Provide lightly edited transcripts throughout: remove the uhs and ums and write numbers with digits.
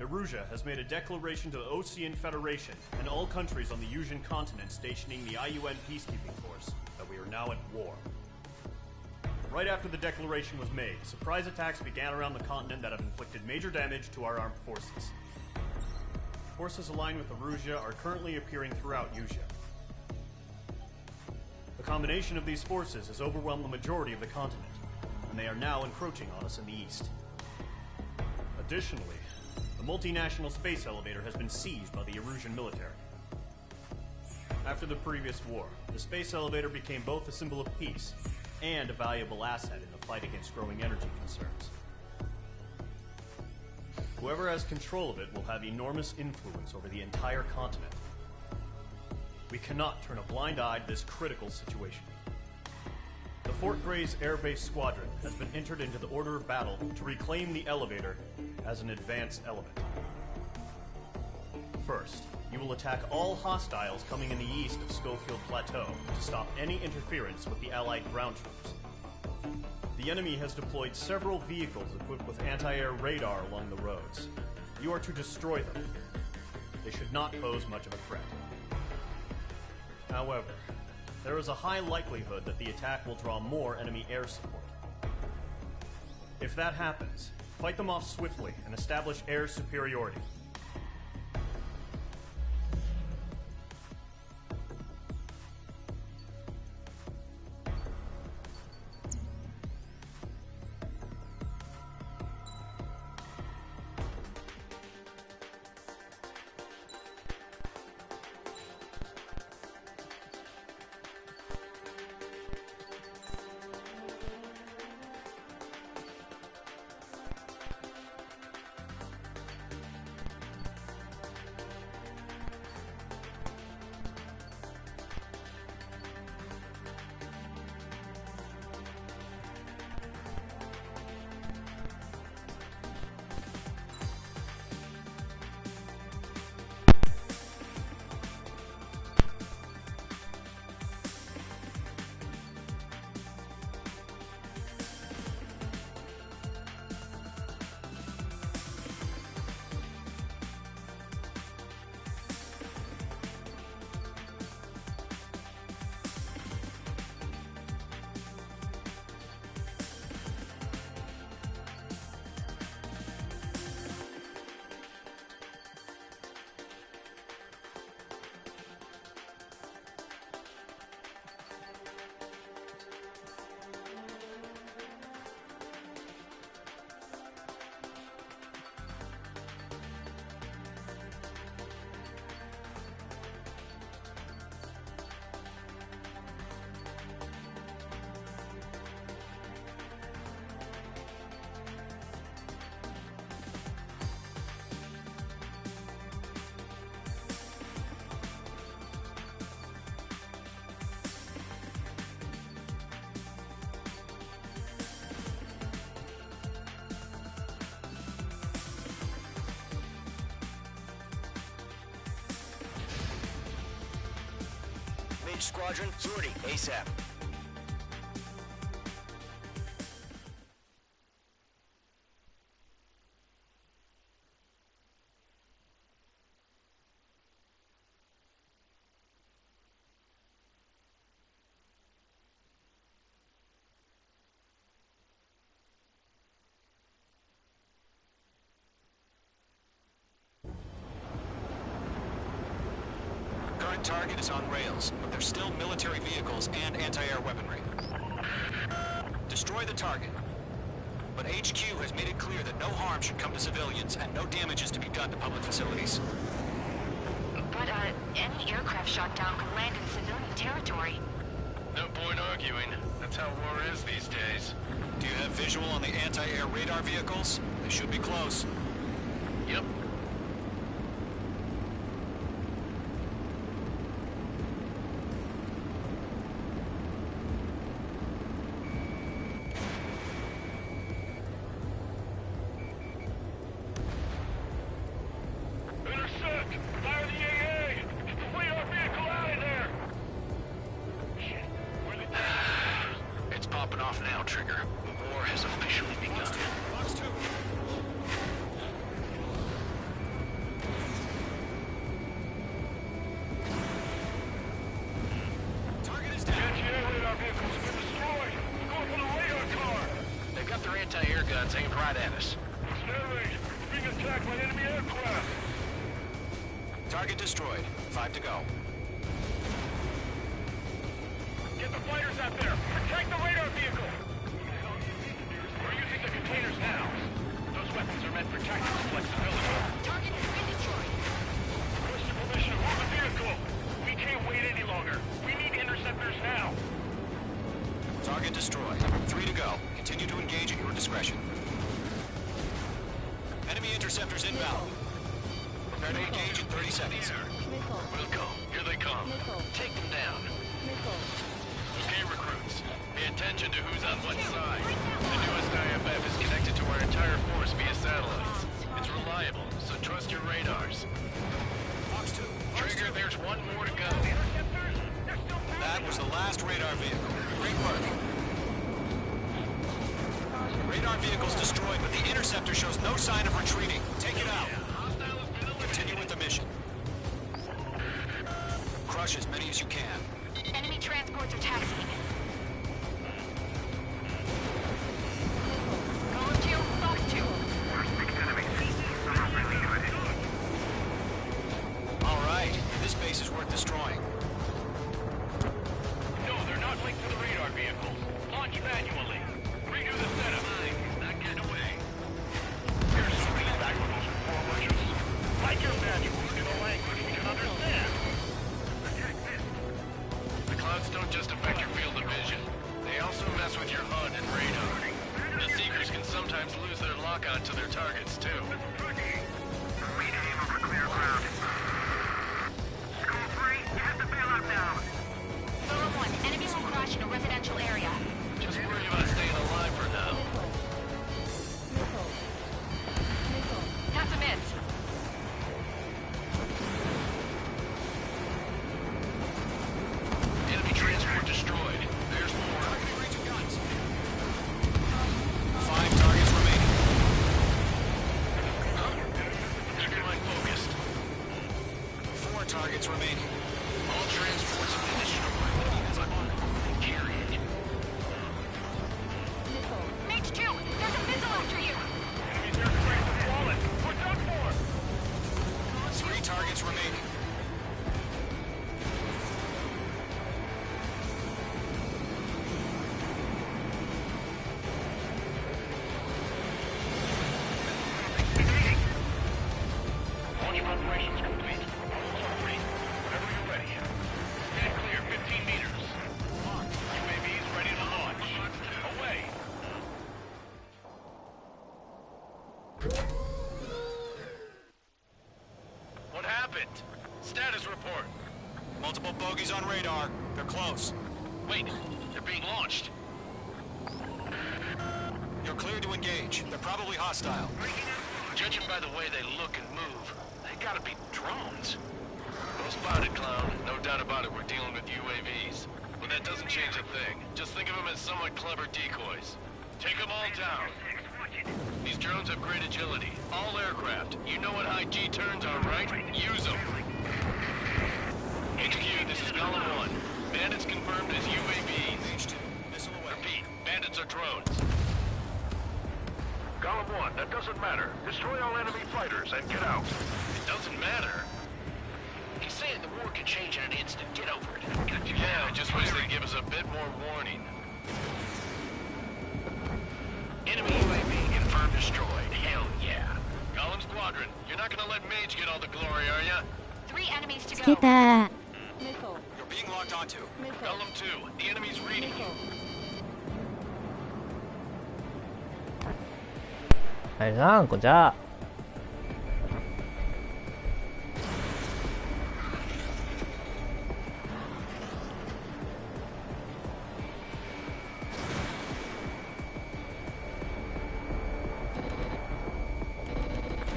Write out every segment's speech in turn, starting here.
Erusia has made a declaration to the Ocean Federation and all countries on the Yusian continent stationing the IUN peacekeeping force that we are now at war. Right after the declaration was made, surprise attacks began around the continent that have inflicted major damage to our armed forces. Forces aligned with Erusia are currently appearing throughout Yusia. The combination of these forces has overwhelmed the majority of the continent, and they are now encroaching on us in the east. Additionally, the multinational space elevator has been seized by the Erusian military. After the previous war, the space elevator became both a symbol of peace and a valuable asset in the fight against growing energy concerns. Whoever has control of it will have enormous influence over the entire continent. We cannot turn a blind eye to this critical situation. The Fort Gray's Air Base Squadron has been entered into the order of battle to reclaim the elevator as an advanced element. First, you will attack all hostiles coming in the east of Schofield Plateau to stop any interference with the Allied ground troops. The enemy has deployed several vehicles equipped with anti-air radar along the roads. You are to destroy them. They should not pose much of a threat. However, there is a high likelihood that the attack will draw more enemy air support. If that happens, fight them off swiftly and establish air superiority. Squadron, sortie, ASAP. Current target is on rails, but there's still military vehicles and anti-air weaponry. Destroy the target. But HQ has made it clear that no harm should come to civilians and no damage is to be done to public facilities. But, any aircraft shot down could land in civilian territory. No point arguing. That's how war is these days. Do you have visual on the anti-air radar vehicles? They should be close. Yep. Target destroyed. 5 to go. Get the fighters out there! Protect the radar vehicle! We're using the containers now. Those weapons are meant for tactical flexibility. Target has been destroyed. Request your permission to move the vehicle. We can't wait any longer. We need interceptors now. Target destroyed. 3 to go. Continue to engage at your discretion. Enemy interceptors inbound. Prepare to engage in 30 seconds. We'll go. Here they come. Take them down. Okay, recruits. Pay attention to who's on what side. The newest IFF is connected to our entire force via satellites. It's reliable, so trust your radars. Fox 2. Trigger, there's one more to go. That was the last radar vehicle. Great work. Radar vehicle's destroyed, but the interceptor shows no sign of retreating. Take it out. Continue with the mission. Crush as many as you can. Enemy transports are taxiing. Column 2, Fox 2. All right. This base is worth destroying. No, they're not linked to the radar vehicles. Launch manually. Redo the setup. Not getting away. Here's some feedback with those forwards. Like your manuals in a language we can understand. The clouds don't just affect your field of vision. They also mess with your HUD and radar. The Seekers can sometimes lose their lock-on to their targets, too. We aim over clear ground. School 3, you have the bailout now. Column 1, enemy will crash in a residential area. Just worry about staying alive for now. That's a miss. Enemy transport destroyed. There's more. 5 targets remaining. Keep your mind focused. 4 targets remaining. All transports have been destroyed. Carry it. Mage 2, there's a missile after you. Enemy's aircraft have fallen. We're done for. 3 targets remaining. Launch preparations complete. Whenever you're ready. Stand clear 15 meters. UAVs ready to launch. Away. What happened? Status report. Multiple bogies on radar. They're close. Wait, they're being launched. You're cleared to engage. They're probably hostile. Judging by the way they look and move, they gotta be drones. Well spotted, clown. No doubt about it, we're dealing with UAVs. But that doesn't change a thing. Just think of them as somewhat clever decoys. Take them all down. These drones have great agility. All aircraft. You know what high G turns are, right? Use them. HQ, this is Column 1. Bandits confirmed as UAVs. Mage 2. Missile away. Repeat, bandits are drones. Column 1, that doesn't matter. Destroy all enemy fighters and get out. It doesn't matter? He's saying the war could change in an instant. Get over it. Yeah, I just wish they'd give us a bit more warning. Enemy UAV confirmed destroyed. Hell yeah. Column Squadron, you're not gonna let Mage get all the glory, are ya? 3 enemies to つけ go. た。 You're being locked onto. Column 2, the enemy's reading you. はいさんこんにちは。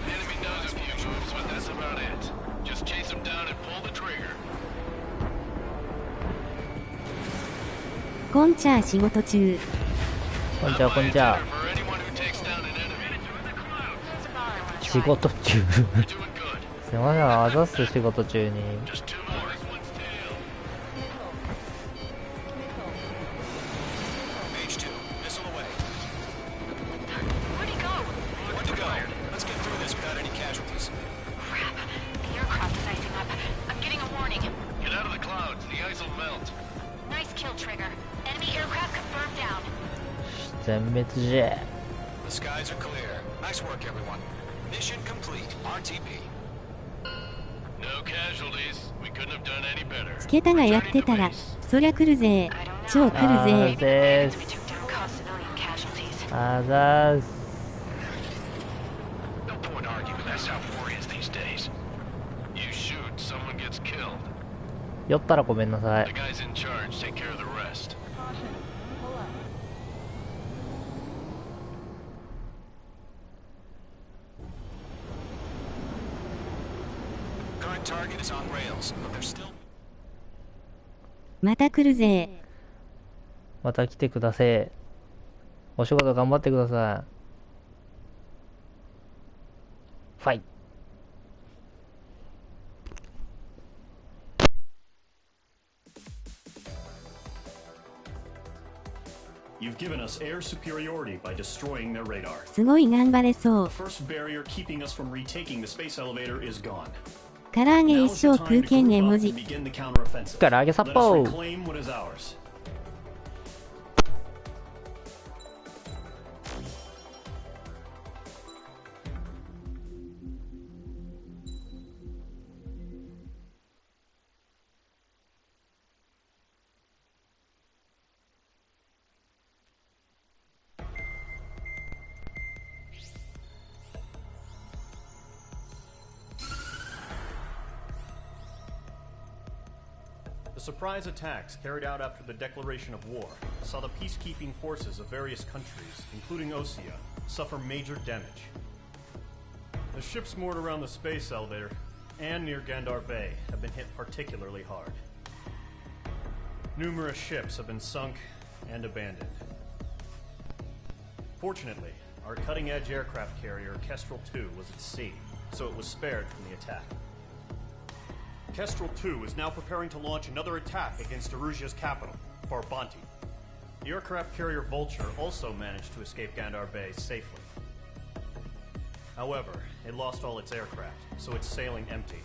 The enemy knows a few moves, but that's about it. Just chase them down and pull the trigger. こんちゃ仕事中。こんにちはこんにちは。 For anyone who takes down an enemy. 仕事中。す You're doing good. いません、あざっす仕事中に。 Just 2 more. One's tail. Mage 2. Missile away. Where'd he go? 1 to go. Let's get through this without any casualties. Crap. The aircraft is icing 全滅じゃ。 The skies are clear. Nice work, everyone. Mission complete. RTB. No casualties. We couldn't have done any better. スケタがやってたらそりゃ来るぜ。超来るあぜ。ぜー We す。 took down cause civilian casualties. あざーす。 No point arguing. That's how war is these days. You shoot, someone gets killed. 酔ったらごめんなさ The い。 guys in charge take care of the rest. Current target is on rails, but they're still... また来るぜ。また来てください。お仕事頑張ってください。ファイ。 You've given us air superiority by destroying their radar. すごい頑張れそ The う。 first barrier keeping us from retaking the space elevator is gone. 唐揚げ Now 一 is the 生 time 食う to けんね group 文 up 字 and。begin the counteroffensive. 唐揚げ殺 Let us 法。 reclaim what is ours. The surprise attacks carried out after the declaration of war saw the peacekeeping forces of various countries, including Osea, suffer major damage. The ships moored around the space elevator and near Gandar Bay have been hit particularly hard. Numerous ships have been sunk and abandoned. Fortunately, our cutting-edge aircraft carrier Kestrel 2 was at sea, so it was spared from the attack. Kestrel 2 is now preparing to launch another attack against Erusia's capital, Farbanti. The aircraft carrier Vulture also managed to escape Gandar Bay safely. However, it lost all its aircraft, so it's sailing empty.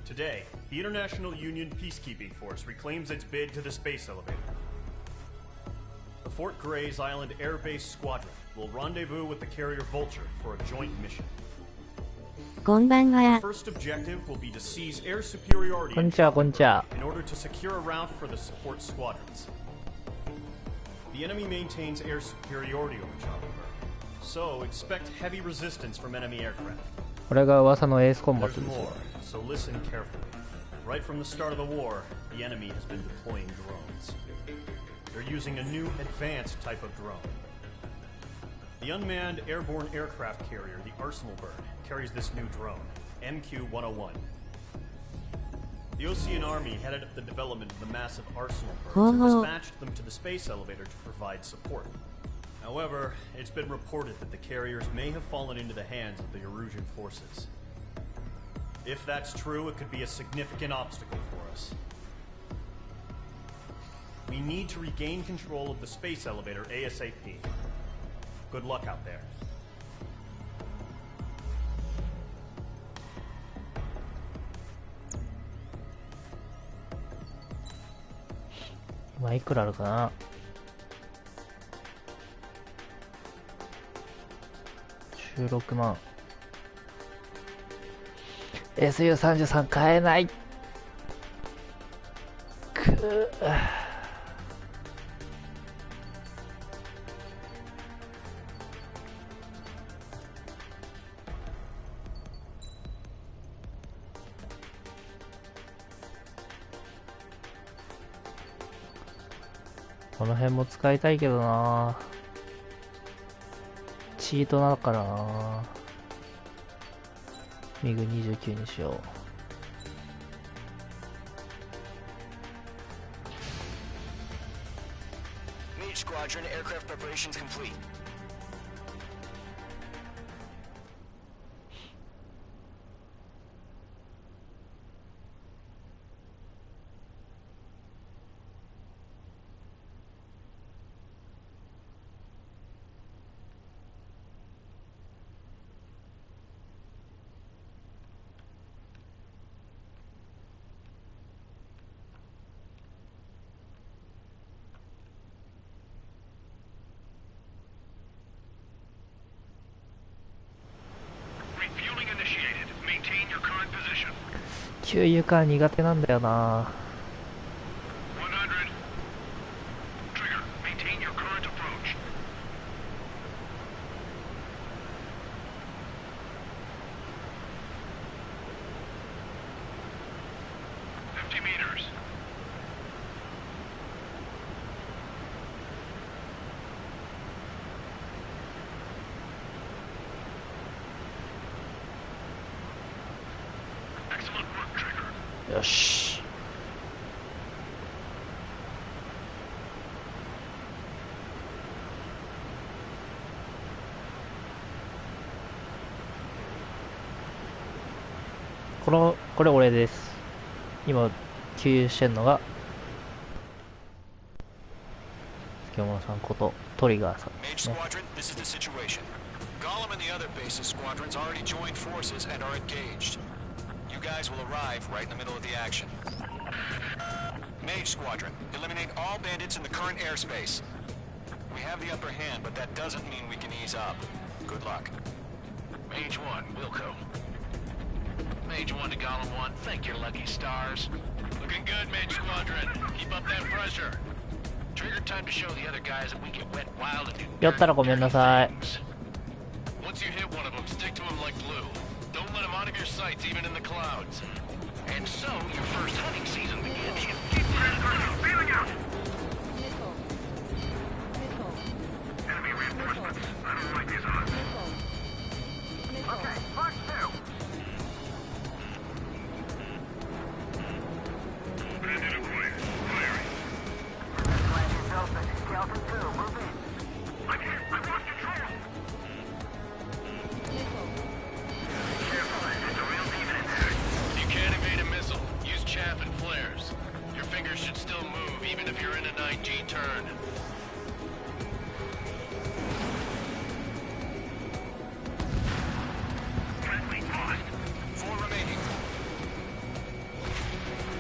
Today, the International Union Peacekeeping Force reclaims its bid to the space elevator. The Fort Gray's Island Air Base Squadron will rendezvous with the carrier Vulture for a joint mission. こんばん The は。 first objective will be to seize air superiority こんにちは、こんにちは。 in order to secure a route for the support squadrons. The enemy maintains air superiority over Chopper, so expect heavy resistance from enemy aircraft. これが噂のエースコンバッ There's トですよ。 more, so listen carefully. Right from the start of the war, the enemy has been deploying drones. They're using a new advanced type of drone. The unmanned airborne aircraft carrier, the Arsenal Bird, carries this new drone, MQ-101. The Ocean Army headed up the development of the massive Arsenal Birds and dispatched them to the space elevator to provide support. However, it's been reported that the carriers may have fallen into the hands of the Erusian forces. If that's true, it could be a significant obstacle for us. We need to regain control of the space elevator ASAP. Good luck out there. 今いくらあるかな。16万。SU33 買えない。くぅ。この辺も使いたいけどな。チートだからな。ミグ29にしよう。Mage Squadron, aircraft preparations complete. 給油か苦手なんだよな。100. Trigger, maintain your current approach. 50 meters. Excellent work, Trigger. よし。これ俺です。今給油してんのが漬物さんことトリガーさんですね。 Mage Squadron, this is the situation. Gollum and the other bases squadrons already joined forces and are engaged. You guys will arrive right in the middle of the action. Mage Squadron, eliminate all bandits in the current airspace. We have the upper hand, but that doesn't mean we can ease up. Good luck. Mage 1, Wilco. Mage 1 to Gollum 1, thank your lucky stars. Looking good, Mage Squadron. Keep up that pressure. Trigger time to show the other guys that we get wet, wild, and do 酔ったらごめんなさい。 things. Once you hit one of them, stick to him like glue. Don't let him out of your sights, even in the clouds. And so, your first hunting season begins. Keep feeling out. Enemy reinforcements. I don't like these odds. Okay, mark 2. Bandit acquired. Firing. Skeleton 2, move in. I'm hit. I lost control. Careful, there's a real demon in there. You can't evade a missile. Use chaff and flares. Your fingers should still move, even if you're in a 9G turn. Friendly lost. 4 remaining.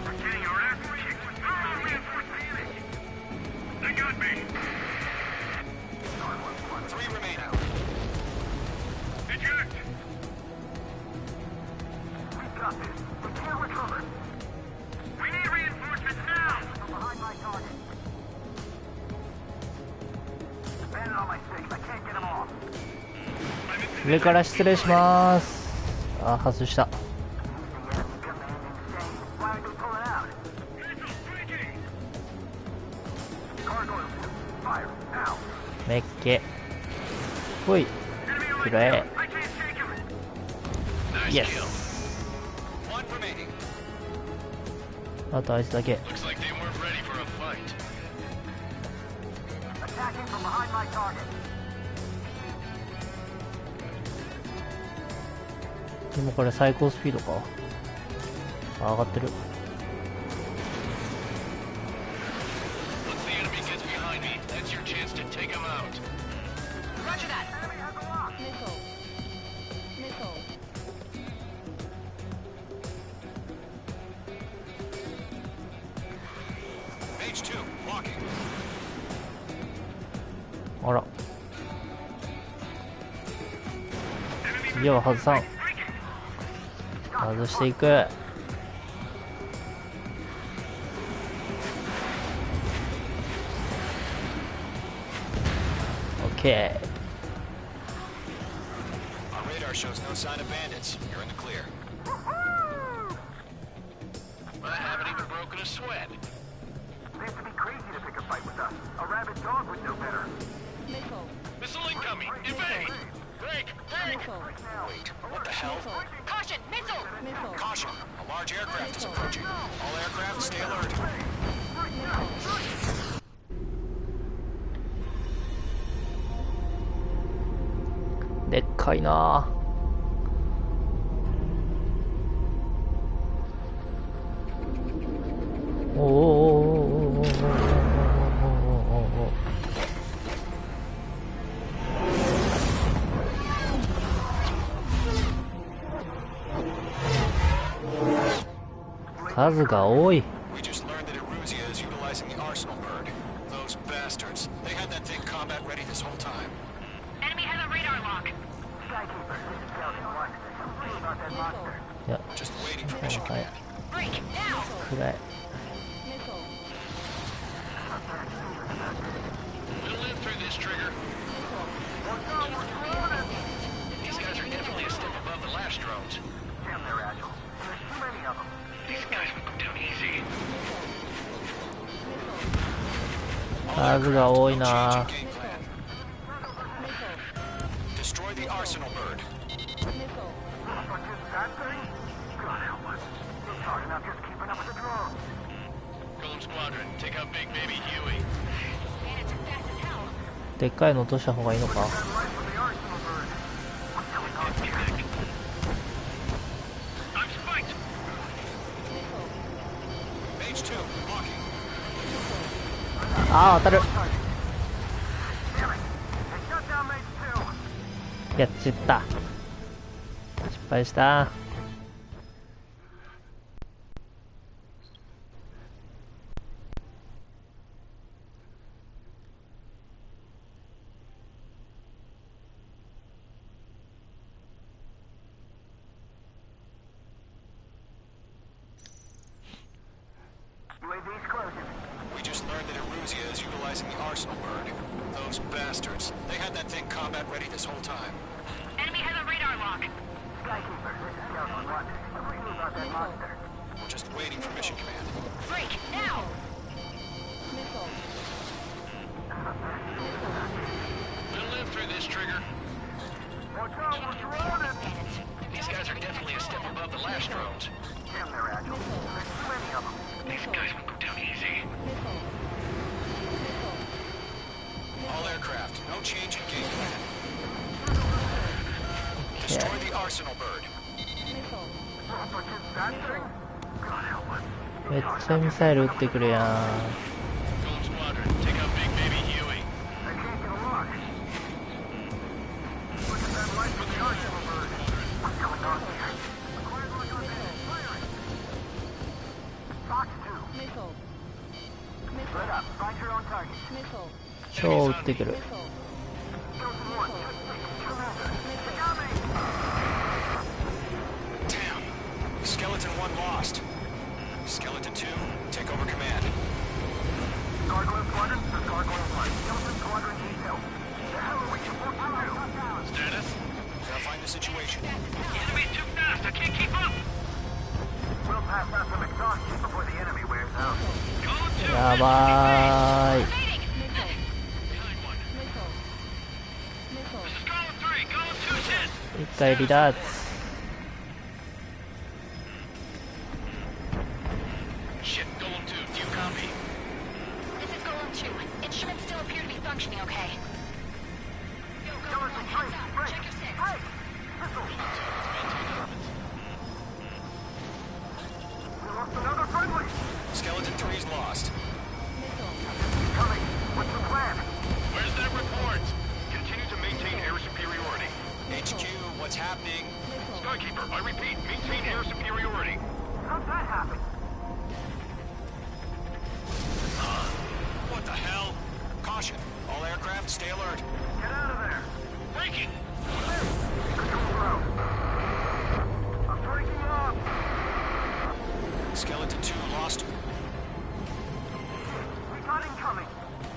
We're getting our ass kicked with no reinforcement units. They got me. 3 remaining. Eject. We got this. We can't recover. We need reinforcements now. From behind my target. Bandit on my six. I can't get him off. 上から失礼します。あ、外した。 The enemy commanding insane. Why are they pulling out? Missile breaking. Gargoyle 2. Fire. Now. めっけ。ほい。 Enemy on my くらえ。 tail. I can't take him. Nice Yes. kill. 1 remaining. あとあいつだけ。 Looks like they weren't ready for a fight. Attacking from behind my target. でもこれ最高スピードか。あ、上がってる。 Once the enemy gets behind me, that's your chance to take him out. Roger that. Enemy has a lock. Mage 2, walking. あら。次は外さん。外していく。OK。 Our radar shows no sign of bandits. You're in the clear. I haven't even broken a sweat. Seems to be crazy to pick a fight with us. A rabid dog would know better. Missile incoming! Evade! Break! Break! Wait, what the hell? Caution! Missile! Caution! A large aircraft is approaching. All aircraft, stay alert. でっかいなぁ。おお。数が多い。 We just learned that Eruzia is utilizing the arsenal bird. Those bastards. They had that thing combat ready this whole time. Enemy has a radar lock. Skykeeper, this is Skeleton 1. Something about that monster. いや、 Just waiting for mission はい。 command. Break, now! 暗い。 We'll live through this, Trigger. These guys are definitely a step above the last drones. Damn, they're agile. There's too many of them. These guys will go down easy. 数が多い No な change in game plan. Destroy the arsenal bird. But just that thing? God help us. It's hard enough just keeping up with the drones. Golem Squadron, take out Big Baby Huey. Man, it's fast as hell. でっかいの落とした方がいいのか。 That light from the arsenal bird. What's going on here? I'm spiked! Mage 2, blocking. ああ、当たる。 Damn it. They shut down Mage 2. やっちった。失敗した。UAV's closing. We just learned that Eruzia is utilizing the arsenal bird. Those bastards. They had that thing combat ready this whole time. Enemy has a radar lock. Skykeeper, this is Scout 1. What do we do about that monster? We're just waiting for mission command. Break, now! We'll live through this, Trigger. Watch out, we're surrounded! These guys are definitely a step above the last drones. Damn, they're agile. There's too many of them. These guys will go down easy. All aircraft, no change in game plan. Destroy the arsenal bird. But just that thing? God help us. めっちゃミサイル撃ってくるやん。 Golem Squadron, take out Big Baby Huey. I can't get a lock. Look at that light from the arsenal bird. What's going on here? Quiet like on that. Firing! Fox 2. Split up. Find your own target. 超撃ってくる。 Chosen 1. Commander. Got me! Damn. Skeleton 1 lost. Skeleton 2, take over command. Gargoyle Squadron, this is Gargoyle 1. Skeleton Squadron needs help. The hell are we supposed to do? Status? Verifying the situation. Enemy's too fast, I can't keep up! We'll pass out some exhaustion before the enemy wears out. Golem 2, やばーい。 behind one. This is Golem 3, Golem 2's hit! 一回離脱。 Shit, Golem 2, do you copy? This is Golem 2. Instruments still appear to be functioning okay. Go, Golem 1, heads up. Check your six. Hey! Missile! We lost another friendly! Skeleton 3's lost. Coming! What's the plan? Where's that report? Continue to maintain air superiority. HQ, what's happening? Skykeeper, I repeat, maintain air superiority. How'd that happen? What the hell? Caution. All aircraft, stay alert. Get out of there! Breaking! Control room. I'm breaking off! Skeleton 2 lost. We got incoming!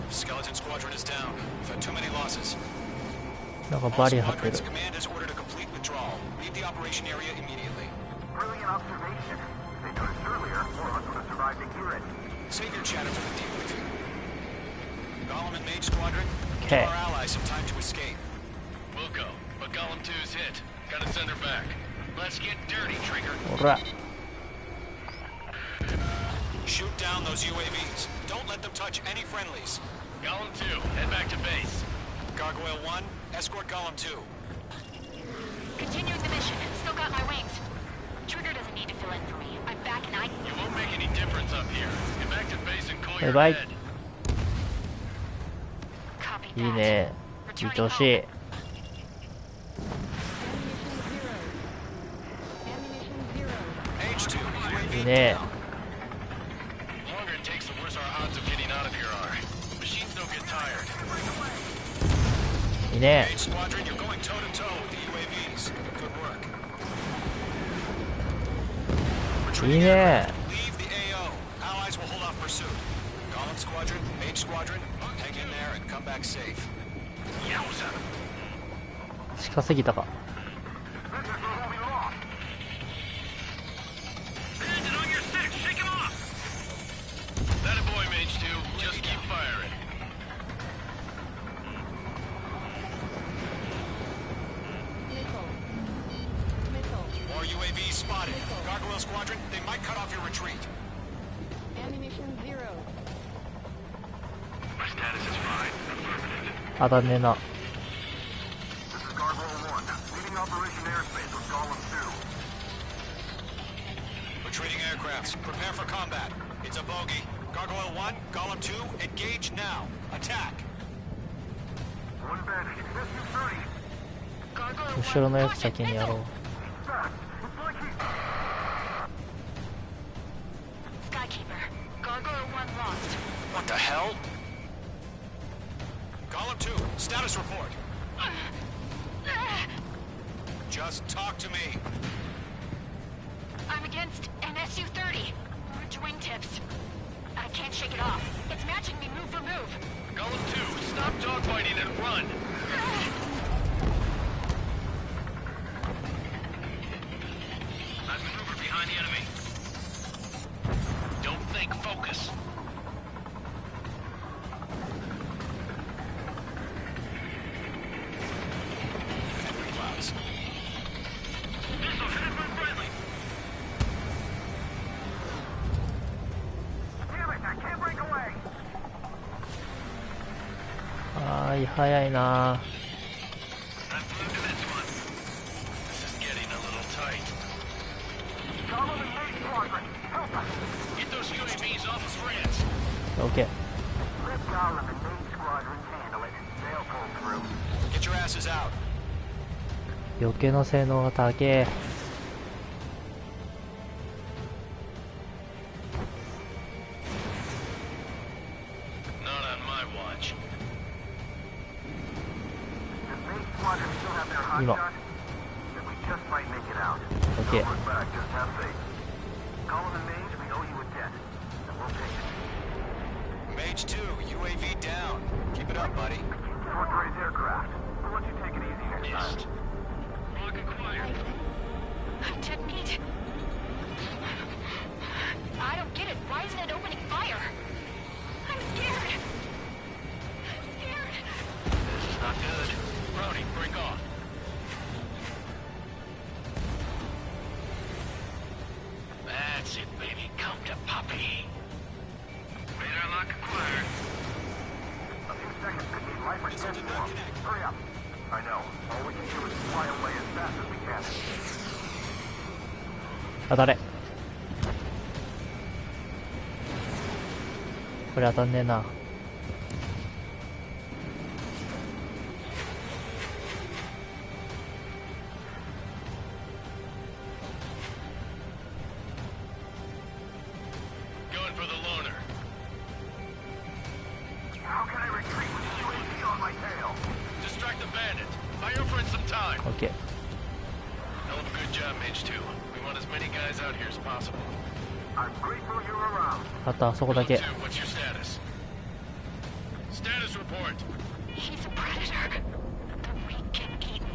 Skeleton Squadron is down. We've had too many losses. なんか All バリ張ってる squadrons, command has ordered a complete withdrawal. Leave the operation area immediately. Brilliant observation. If they noticed earlier, more of us would have survived to hear it. Save your chatter for the debriefing. Golem and Mage Squadron, Okay. give our allies some time to escape. We'll go, but Golem 2's hit. Gotta send her back. Let's get dirty, Trigger. ほら。 Shoot down those UAVs. Don't let them touch any friendlies. Golem 2, head back to base. Gargoyle 1, escort Golem 2. Continuing the mission. Still got my wings. Trigger doesn't need to fill in for me. I'm back and I... You won't make any difference up here. Get back to base and cool your Bye-bye. head. Copy いい that. ね。見てほしい。 H2, UAV いいね。 The longer it takes, the worse our odds of getting out of here are. Machines don't get tired. いいね。 Mage Squadron, you're going toe-to-toe with the UAVs. Good work. いいね。 Leave the AO. Allies will hold off pursuit. Golem Squadron, Mage Squadron, hang in there and come back safe. 近すぎたか。 Bandit on your six, shake him off! That a boy, Mage 2. Just keep firing. More UAVs spotted. Gargoyle Squadron, they might cut off your retreat. Ammunition 0. My status is fine. 当たんねえな。 This is Gargoyle 1, leading Operation Airspace with Golem 2. Retreating aircrafts, prepare for combat. It's a bogey. Gargoyle 1, Golem 2, engage now. Attack. One bandit, SU-30. Gargoyle 後ろの 1, やつ先にやろう。 Fast. It's like he's... Skykeeper. Gargoyle 1 lost. What the hell? Golem 2, status report. Just talk to me. I'm against an SU-30. Orange wingtips. I can't shake it off. It's matching me move for move. Golem 2, stop dogfighting and run! I've maneuvered behind the enemy. Don't think, focus. Clouds. Missile headed for friendly. Damn it, I can't break away. あーい、早いな。 I'm blue to this one. This is getting a little tight. Golem and Mage Squadron, help us. Get those UAVs off of France. オッケー。 Let Golem and Mage Squadron handle it. They'll pull through. Get your asses out. 余計の性能が高え。 Not on my watch. Does Mage Squadron still have their hot Emo. shot? Then we just might make it out. Okay. Don't look back, just have faith. Golem and Mage, we owe you a debt. And we'll pay it. Mage 2, UAV down. Keep it up, buddy. Fort Gray's aircraft. We'll let you take it easy next time. Missed. Log acquired. I didn't need... I don't get it. Why isn't it opening fire? I'm scared. I'm scared. This is not good. Brownie, break off. That's it, baby. Come to Poppy. Radar lock acquired. A few seconds could be life or Missile death did for not 'em. connect. Hurry up. I know. All we can do is fly away as fast as we can. 当たれ。これ当たんねえな。 Going for the loner. How can I retreat with the UAV on my tail? Distract the bandit. Buy your friend some time. オッケー。 Hell of a good job, Mage 2. We want as many guys out here as possible. I'm grateful you're around. あとあそこだけ。 Golem 2, what's your status? Status report. He's a predator. The weak get eaten.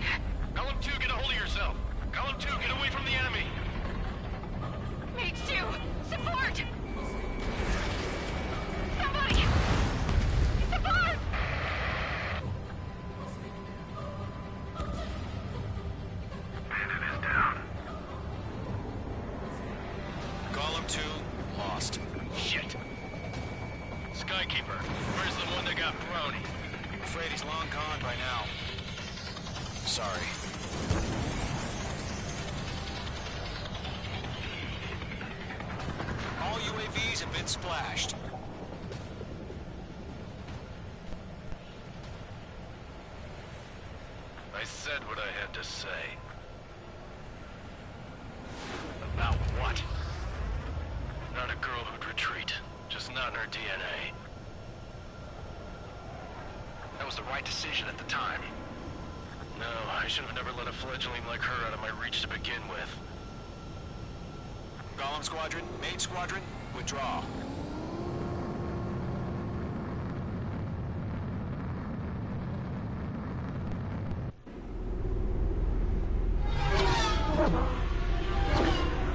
Golem 2, get a hold of yourself. Golem 2, get away from the enemy. Mage 2, support! Somebody! Support! Bandit is down. Golem 2, lost. Shit. Skykeeper, where's the one that got Brownie? Afraid he's long gone by now. Sorry. All UAVs have been splashed. I said what I had to say. About what? Not a girl who'd retreat. Just not in her DNA. That was the right decision at the time. No, I should have never let a fledgling like her out of my reach to begin with. Golem Bomb Squadron, Main Squadron, withdraw.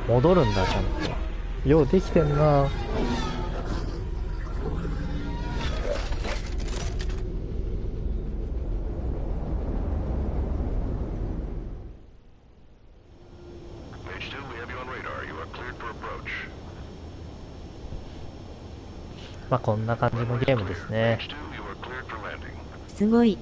戻るんだ、ちゃんと。ようできてんな。まあこんな感じのゲームですね。すごい。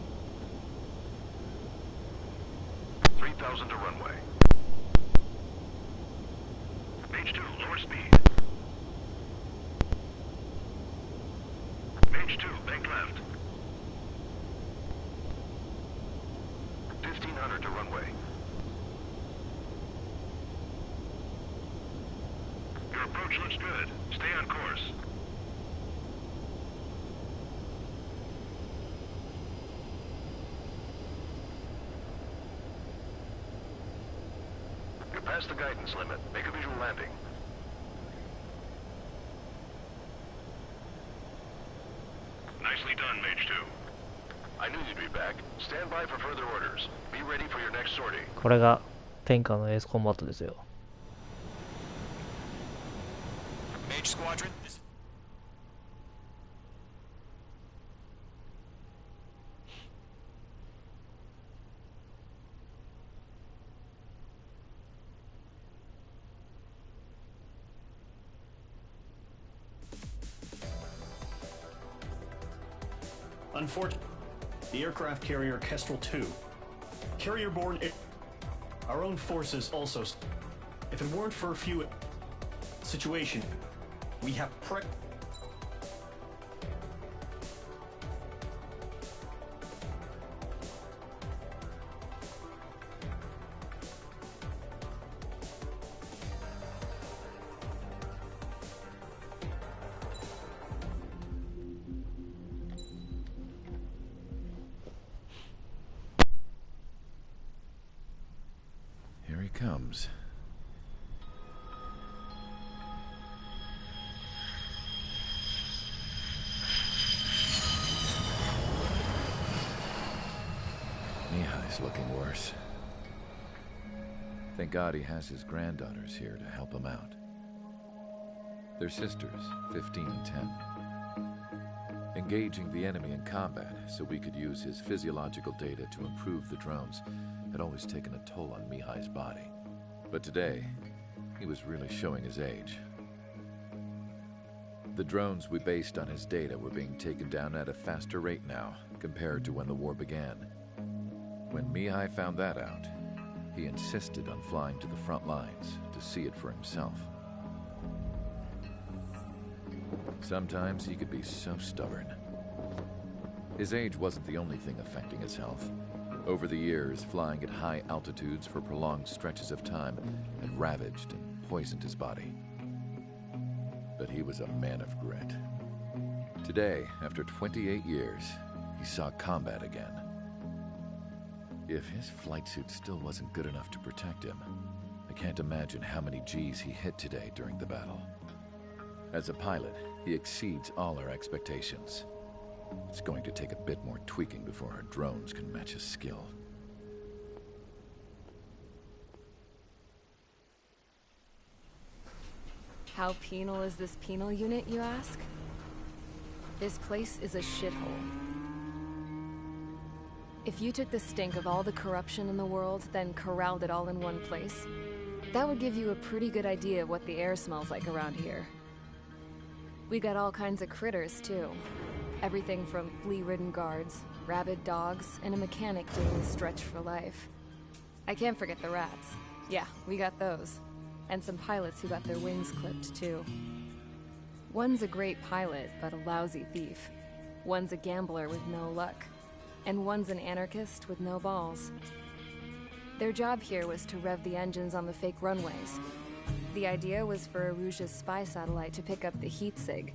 Past the guidance limit. Make a visual landing. Nicely done, Mage 2. I knew you'd be back. Stand by for further orders. Be ready for your next sortie. これが天下のエースコンバットですよ。Mage Squadron. Unfortunately, the aircraft carrier Kestrel 2. Carrier-borne our own forces also. If it weren't for a few situation, we have Here he comes. Mihai's looking worse. Thank God he has his granddaughters here to help him out. They're sisters, 15 and 10. Engaging the enemy in combat so we could use his physiological data to improve the drones had always taken a toll on Mihai's body. But today, he was really showing his age. The drones we based on his data were being taken down at a faster rate now, compared to when the war began. When Mihai found that out, he insisted on flying to the front lines to see it for himself. Sometimes he could be so stubborn. His age wasn't the only thing affecting his health. Over the years, flying at high altitudes for prolonged stretches of time had ravaged and poisoned his body. But he was a man of grit. Today, after 28 years, he saw combat again. If his flight suit still wasn't good enough to protect him, I can't imagine how many G's he hit today during the battle. As a pilot, he exceeds all our expectations. It's going to take a bit more tweaking before our drones can match his skill. How penal is this penal unit, you ask? This place is a shithole. If you took the stink of all the corruption in the world, then corralled it all in one place, that would give you a pretty good idea of what the air smells like around here. We got all kinds of critters, too. Everything from flea-ridden guards, rabid dogs, and a mechanic doing the stretch for life. I can't forget the rats. Yeah, we got those. And some pilots who got their wings clipped, too. One's a great pilot, but a lousy thief. One's a gambler with no luck. And one's an anarchist with no balls. Their job here was to rev the engines on the fake runways. The idea was for Aruja's spy satellite to pick up the heat sig.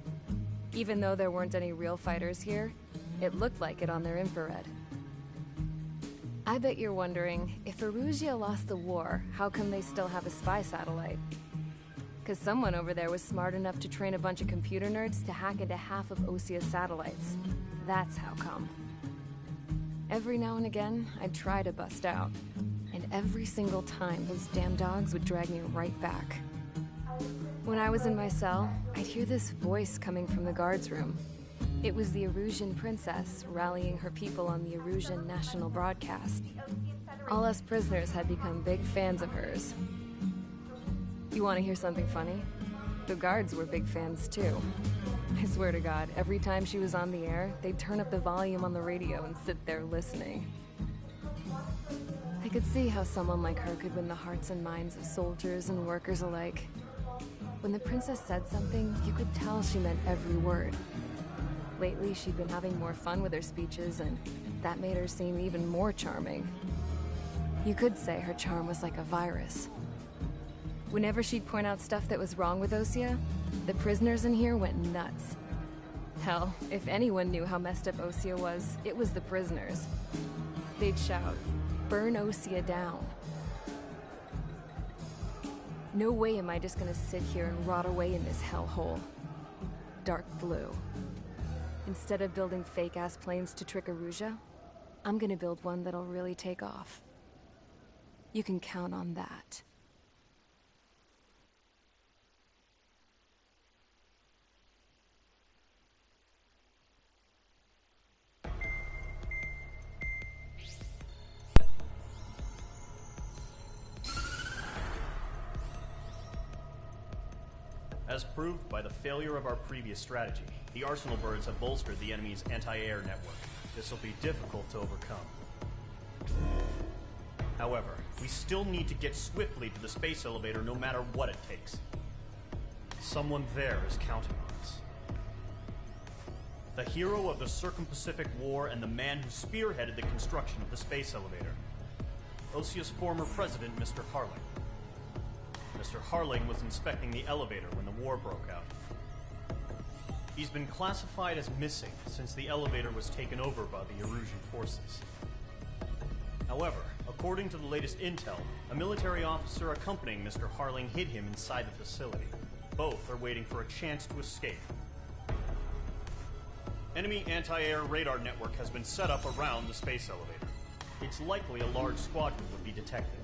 Even though there weren't any real fighters here, it looked like it on their infrared. I bet you're wondering, if Aruja lost the war, how come they still have a spy satellite? Because someone over there was smart enough to train a bunch of computer nerds to hack into half of Osia's satellites. That's how come. Every now and again, I'd try to bust out. And every single time, those damn dogs would drag me right back. When I was in my cell, I'd hear this voice coming from the guards room. It was the Erusian princess rallying her people on the Erusian national broadcast. All us prisoners had become big fans of hers. You want to hear something funny? The guards were big fans too. I swear to God, every time she was on the air, they'd turn up the volume on the radio and sit there listening. I could see how someone like her could win the hearts and minds of soldiers and workers alike. When the princess said something, you could tell she meant every word. Lately, she'd been having more fun with her speeches, and that made her seem even more charming. You could say her charm was like a virus. Whenever she'd point out stuff that was wrong with Osia, the prisoners in here went nuts. Hell, if anyone knew how messed up Osia was, it was the prisoners. They'd shout, "Burn Osia down." No way am I just gonna sit here and rot away in this hellhole. Dark blue. Instead of building fake-ass planes to trick Erusia, I'm gonna build one that'll really take off. You can count on that. As proved by the failure of our previous strategy, the Arsenal birds have bolstered the enemy's anti-air network. This will be difficult to overcome. However, we still need to get swiftly to the space elevator no matter what it takes. Someone there is counting on us. The hero of the Circum-Pacific War and the man who spearheaded the construction of the space elevator. Osia's former president, Mr. Harling. Mr. Harling was inspecting the elevator when the war broke out. He's been classified as missing since the elevator was taken over by the Erusian forces. However, according to the latest intel, a military officer accompanying Mr. Harling hid him inside the facility. Both are waiting for a chance to escape. Enemy anti-air radar network has been set up around the space elevator. It's likely a large squadron would be detected.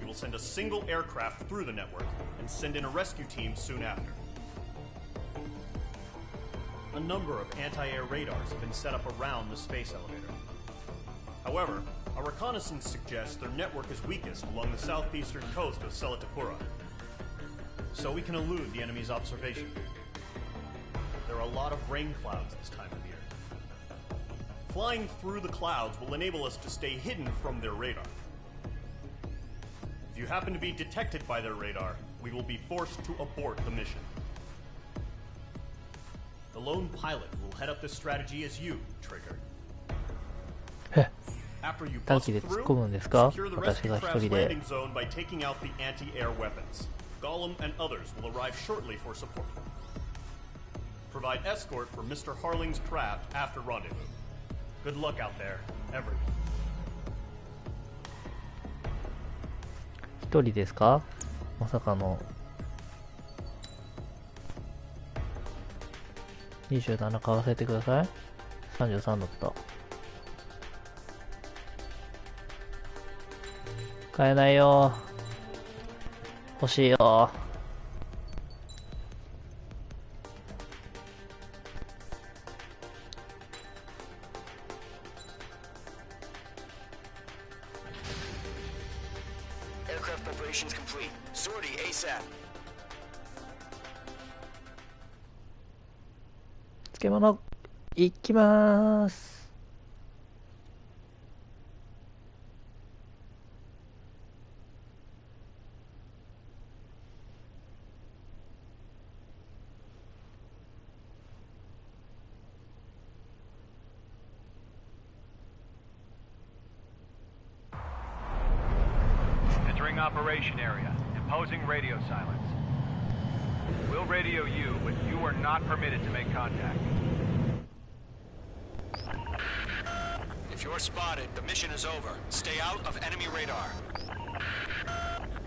We will send a single aircraft through the network and send in a rescue team soon after. A number of anti-air radars have been set up around the space elevator. However, our reconnaissance suggests their network is weakest along the southeastern coast of Selatakura, so we can elude the enemy's observation. There are a lot of rain clouds this time of year. Flying through the clouds will enable us to stay hidden from their radar. If you happen to be detected by their radar, we will be forced to abort the mission. The lone pilot will head up this strategy as you, Trigger. After you bust through, secure the rescue craft's landing zone by taking out the anti-air weapons. Gollum and others will arrive shortly for support. Provide escort for Mr. Harling's craft after rendezvous. Good luck out there, everyone. 一人ですか？まさかの27買わせてください。33だった。買えないよ。欲しいよ。Aircraft preparations complete. Sortie ASAP. 漬物いきまーす。Entering operation area. Imposing radio silence. We'll radio you, but you are not permitted to make contact. If you're spotted, the mission is over. Stay out of enemy radar.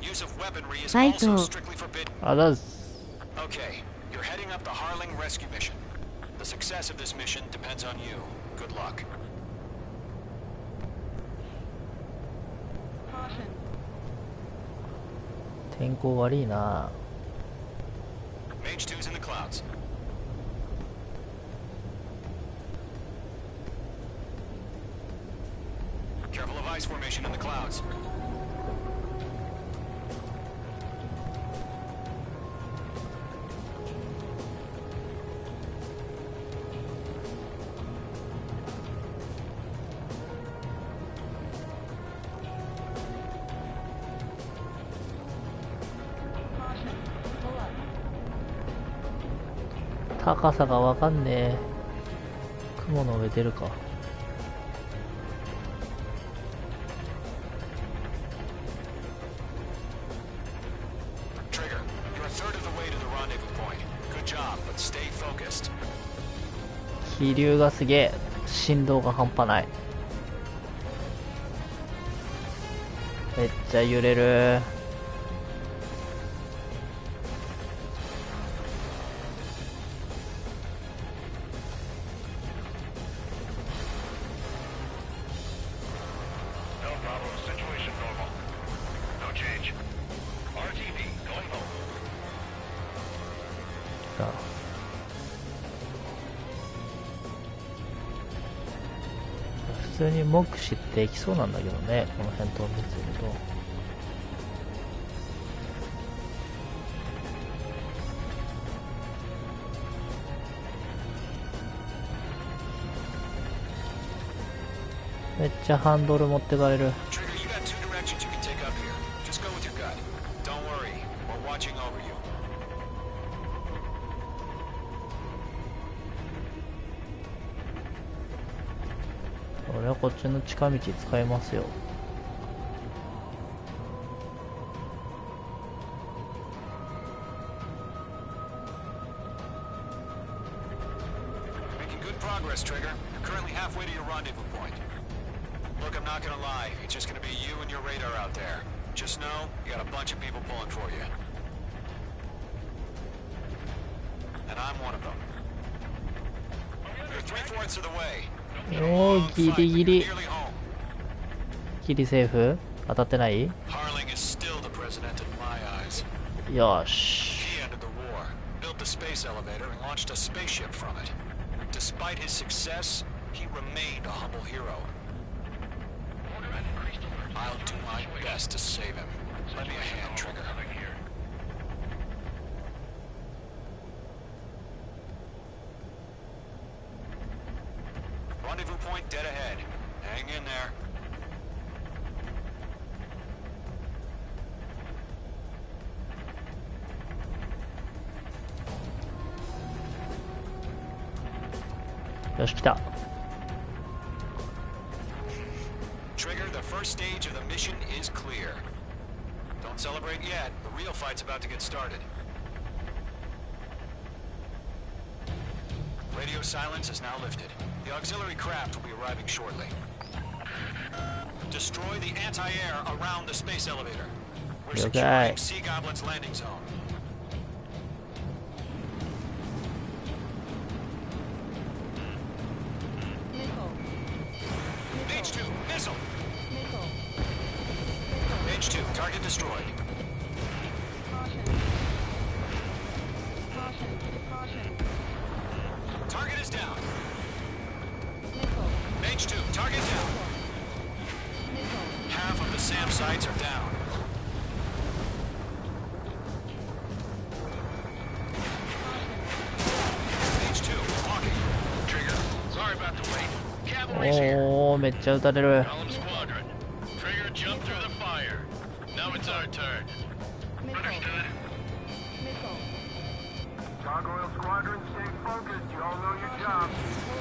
Use use of weaponry is ファイト also を strictly forbidden. あざっす。 Okay, you're heading up the Harling rescue mission. The success of this mission depends on you. Good luck. 天候悪いな。 Mage 2's in the clouds. Careful of ice formation in the clouds. Pull up. 高さがわかんねえ。雲の上出るか。 Trigger, you're a third of the way to the rendezvous point. Good job, but stay focused. 気流がすげえ。振動が半端ない。めっちゃ揺れる。 No problem. Situation normal. No change. RTV going home. さあ普通に目視ってできそうなんだけどね、この辺飛んでると。めっちゃハンドル持ってかれる。 Trigger, you got two directions you can take up here. Just go with your gut. Don't worry, we're watching over you. 俺はこっちの近道使いますよ。 Making good progress, Trigger. You're currently halfway to your rendezvous point. Look, I'm not gonna lie. It's just gonna be you and your radar out there. Just know, you got a bunch of people pulling for you. And I'm one of them. You're 3/4 of the way. おー、ギリギリ。 Nearly home. ギリセーフ当たってない？ Harling is still the president in my eyes. よし。 He ended the war, built the space elevator, and launched a spaceship from it. Despite his success, he remained a humble hero. I'll do my best to save him. Lend me a hand, Trigger. Rendezvous point dead ahead. Hang in there.よし、来た。 Trigger, the first stage of the mission is clear. Don't celebrate yet. The real fight's about to get started. Radio silence is now lifted. The auxiliary craft will be arriving shortly. Destroy the anti-air around the space elevator. We're securing Sea Goblin's landing zone. Mage 2, missile! Mage 2, target destroyed. Target is down. Mage 2, target down. Half of the SAM sites are down. Mage 2, walking. Trigger, sorry about the wait. Cavalry's here. おー、めっちゃ撃たれる。 Column squadron. Trigger, jump through the fire. Now it's our turn. Understood. Gargoyle Squadron, stay focused. You all know your job.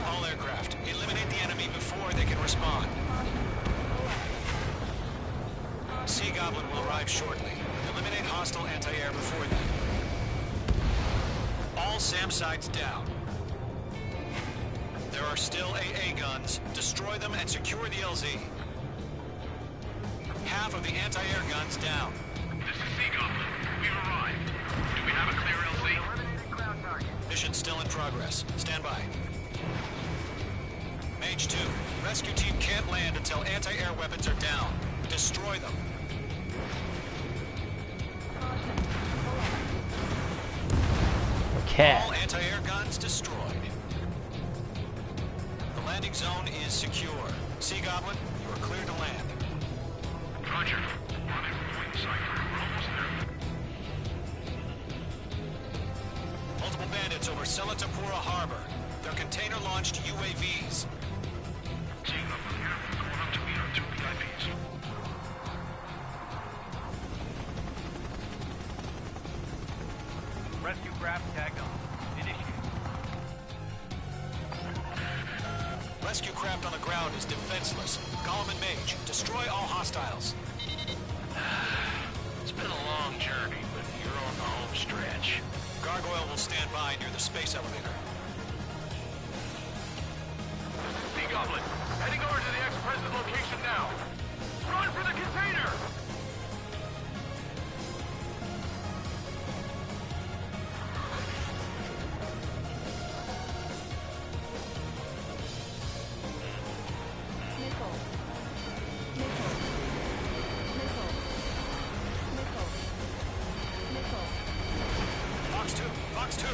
All aircraft, eliminate the enemy before they can respond. Sea Goblin will arrive shortly. Eliminate hostile anti-air before then. All SAM sites down. There are still AA guns. Destroy them and secure the LZ. Half of the anti-air guns down. This is have a clear LZ? Mission still in progress. Stand by. Mage 2, rescue team can't land until anti-air weapons are down. Destroy them. Okay. All anti-air guns destroyed. The landing zone is secure. Sea Goblin, you are clear to land. Roger. On it. Point sight. We're almost there. Multiple bandits over Selatapura Harbor. They're container-launched UAVs. Seeing them from here. Going up to meet our 2 VIPs. Rescue craft tagged on. Initiate. Rescue craft on the ground is defenseless. Gollum and Mage, destroy all hostiles. It's been a long journey, but you're on the home stretch. Gargoyle will stand by near the space elevator. Sea Goblin, heading over to the ex-president location now. Run for the container! Fox 2, Fox 2.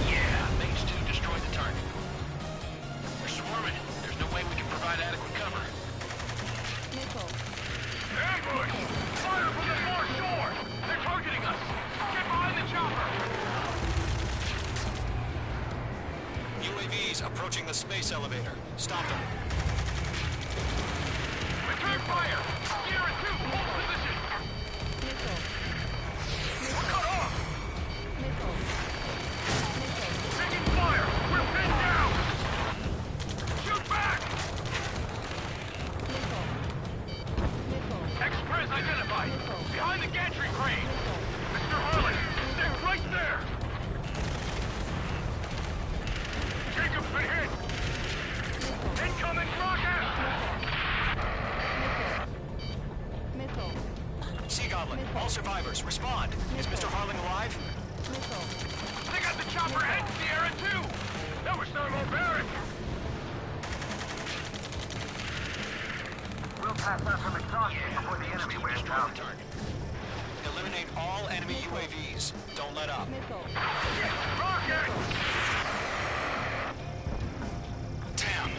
Yeah, Mage 2 destroyed the target. We're swarming. There's no way we can provide adequate cover. Ambush! Fire from the far shore! They're targeting us! Get behind the chopper! UAVs approaching the space elevator. Stop them. Return fire! Sierra 2, hold position! We're cut off! Taking fire! We're pinned down! Shoot back! Express identified! Behind the gantry crane! Mr. Harley, stay right there! Jacob's been hit! Incoming rocket! Sea Goblin, all survivors, respond. Is Mr. Harling alive? They got the chopper and Sierra too! That was thermobaric! We'll pass out some exhaustion before the enemy wears down. Eliminate all enemy UAVs. Don't let up. Rocket! Damn!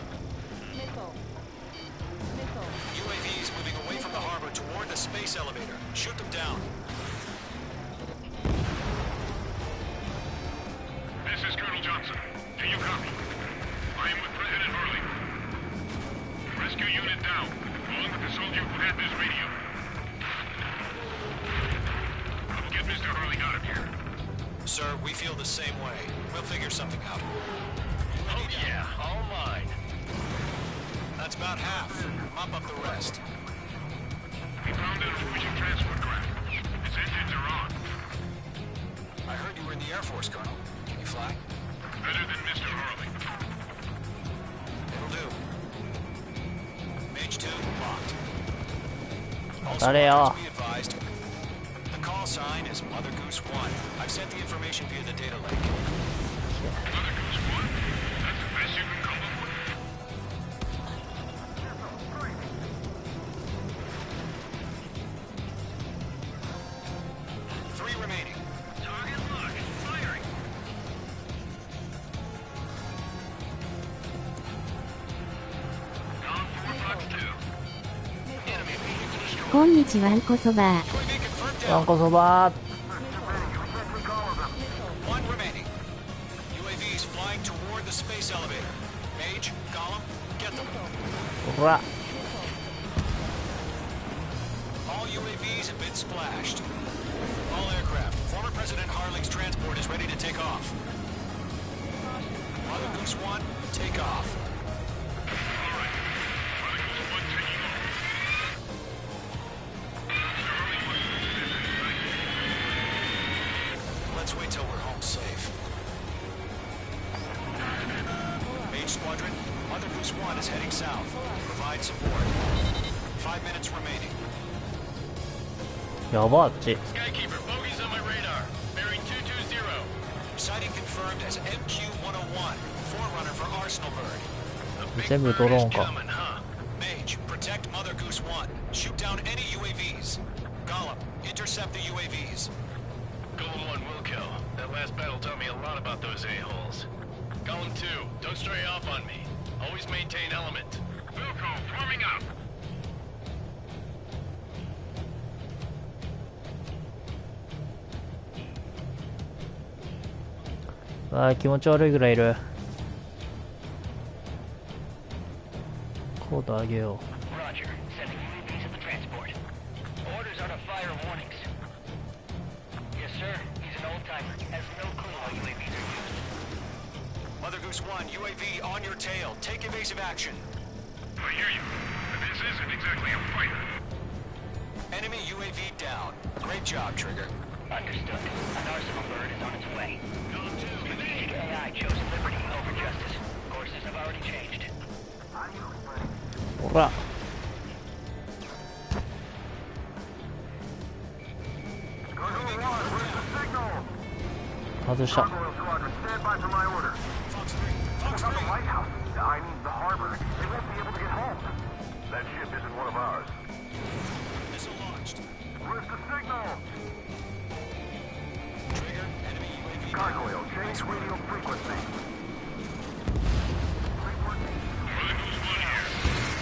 UAVs moving away from the harbor toward the space elevator. Shoot them down. This is Colonel Johnson. Do you copy? I am with President Harley. Rescue unit down, along with the soldier who had this radio. I will get Mr. Harley out of here. Sir, we feel the same way. We'll figure something out. Oh yeah, all mine. That's about half. Mop up the rest. We found an Norwegian transport craft. Its engines are on. I heard you were in the Air Force, Colonel. Can you fly? Better than Mr. Harley. It'll do. Mage 2, locked. All Dale. squadrons be advised. The call sign is Mother Goose 1. I've sent the information via the data link. Mother Goose 1? That's the best you can come up with? Three remaining. Target locked. Firing. Down 4 Fox 2. Enemy vehicle destroyed. こんにちはんこそば UAV confirmed わん down. こそば One remaining. UAVs flying toward the space elevator. Mage, Gollum, get them. ほら All UAVs have been splashed. All aircraft. Former President Harling's transport is ready to take off. Mother Goose 1, take off. All right. Mother Goose 1 taking off. Mr. Harley wants to extend this flight. Let's wait till we're home safe. Mage Squadron, Mother Goose 1 is heading south. Provide support. 5 minutes remaining. やばあっち。 Skykeeper, bogeys on my radar. Bearing 220. Sighting confirmed as MQ-101, forerunner for Arsenal Bird. The big 全部ド bird ロ is ーンか。 coming, huh? Mage, protect Mother Goose 1. Shoot down any UAVs. Gollum, intercept the UAVs. Golem 1 will kill. That last battle taught me a lot about those a-holes. Golem 2, don't stray off on me. Always maintain element. Wilco, forming up. あー気持ち悪いぐらいいる。コード上げよ Roger. Sending UAVs at the transport. Orders are to fire warnings. Yes, sir. He's an old-timer. Has no clue how UAVs are used. Mother Goose 1, UAV on your tail. Take evasive action. I hear you. But this isn't exactly a fighter. Enemy UAV down. Great job, Trigger. Understood. An Arsenal Bird is on its way. Golem 2, Strategic AI chose liberty over justice. Courses have already changed. う。ほら。外した。 Fox 3, Fox 3. I need the harbor. They won't be able to get home. That ship isn't one of ours. Missile launched. Where's the signal? Trigger, enemy UAV. Gargoyle, change radio frequency. Brothers 1 here.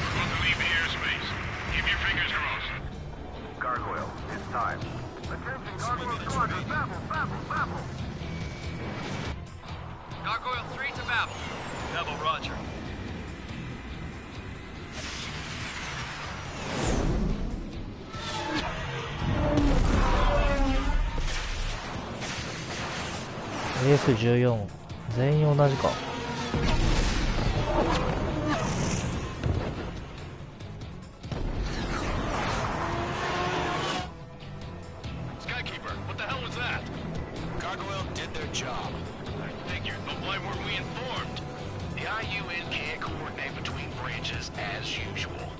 We're about to leave the airspace. Keep your fingers crossed. Gargoyle, it's time. Attention, Gargoyle Squadron, babble, babble, babble. Gargoyle 3 to Babel. Babel, roger. AS14 全員同じか。 Skykeeper, what the hell was that? Gargoyle did their job. I figured, but why weren't we informed? The IUN can't coordinate between branches as usual.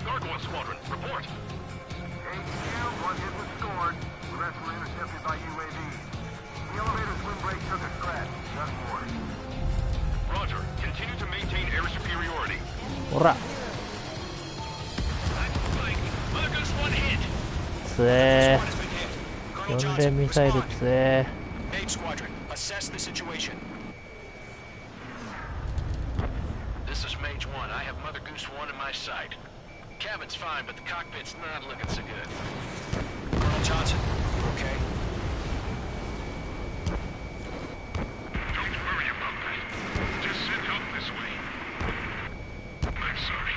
Gargoyle Squadron, report. HQ, one hit was scored. The rest were intercepted by UAVs. The elevator's windbreak took a scratch. Nothing more. Roger. Continue to maintain air superiority. ほら。 Mother Goose 1 hit. つえ Colonel ー。 Johnson, 4連ミサイル respond. つえ Mage Squadron, assess the situation. This is Mage 1. I have Mother Goose 1 in my sight. Cabin's fine, but the cockpit's not looking so good. Colonel Johnson, okay? Don't worry about that. Just send help this way. I'm sorry.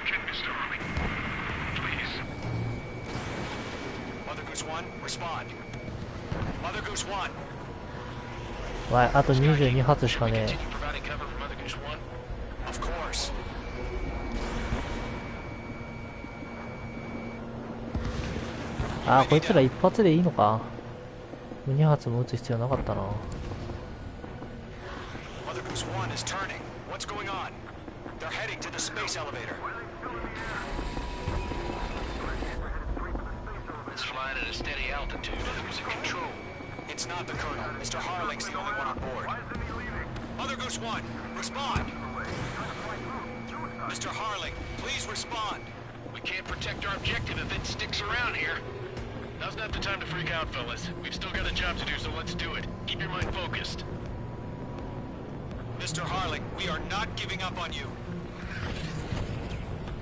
Get Mr. Harley. Please. Mother Goose 1, respond. Mother Goose 1. ー。わい、あと22発しかね Continue providing cover for Mother Goose 1. Of course. え。あー、こいつら一発でいいのか。2発も撃つ必要なかったな。 Mother Goose 1 is turning. What's going on? They're heading to the space elevator. It's flying at a steady altitude. Who's in control? It's not the Colonel. Mr. Harling's the only one on board. Mother Goose 1, respond. Mr. Harling, please respond. We can't protect our objective if it sticks around here. Now's not the time to freak out, fellas. We've still got a job to do, so let's do it. Keep your mind focused. Mr. Harling, we are not giving up on you.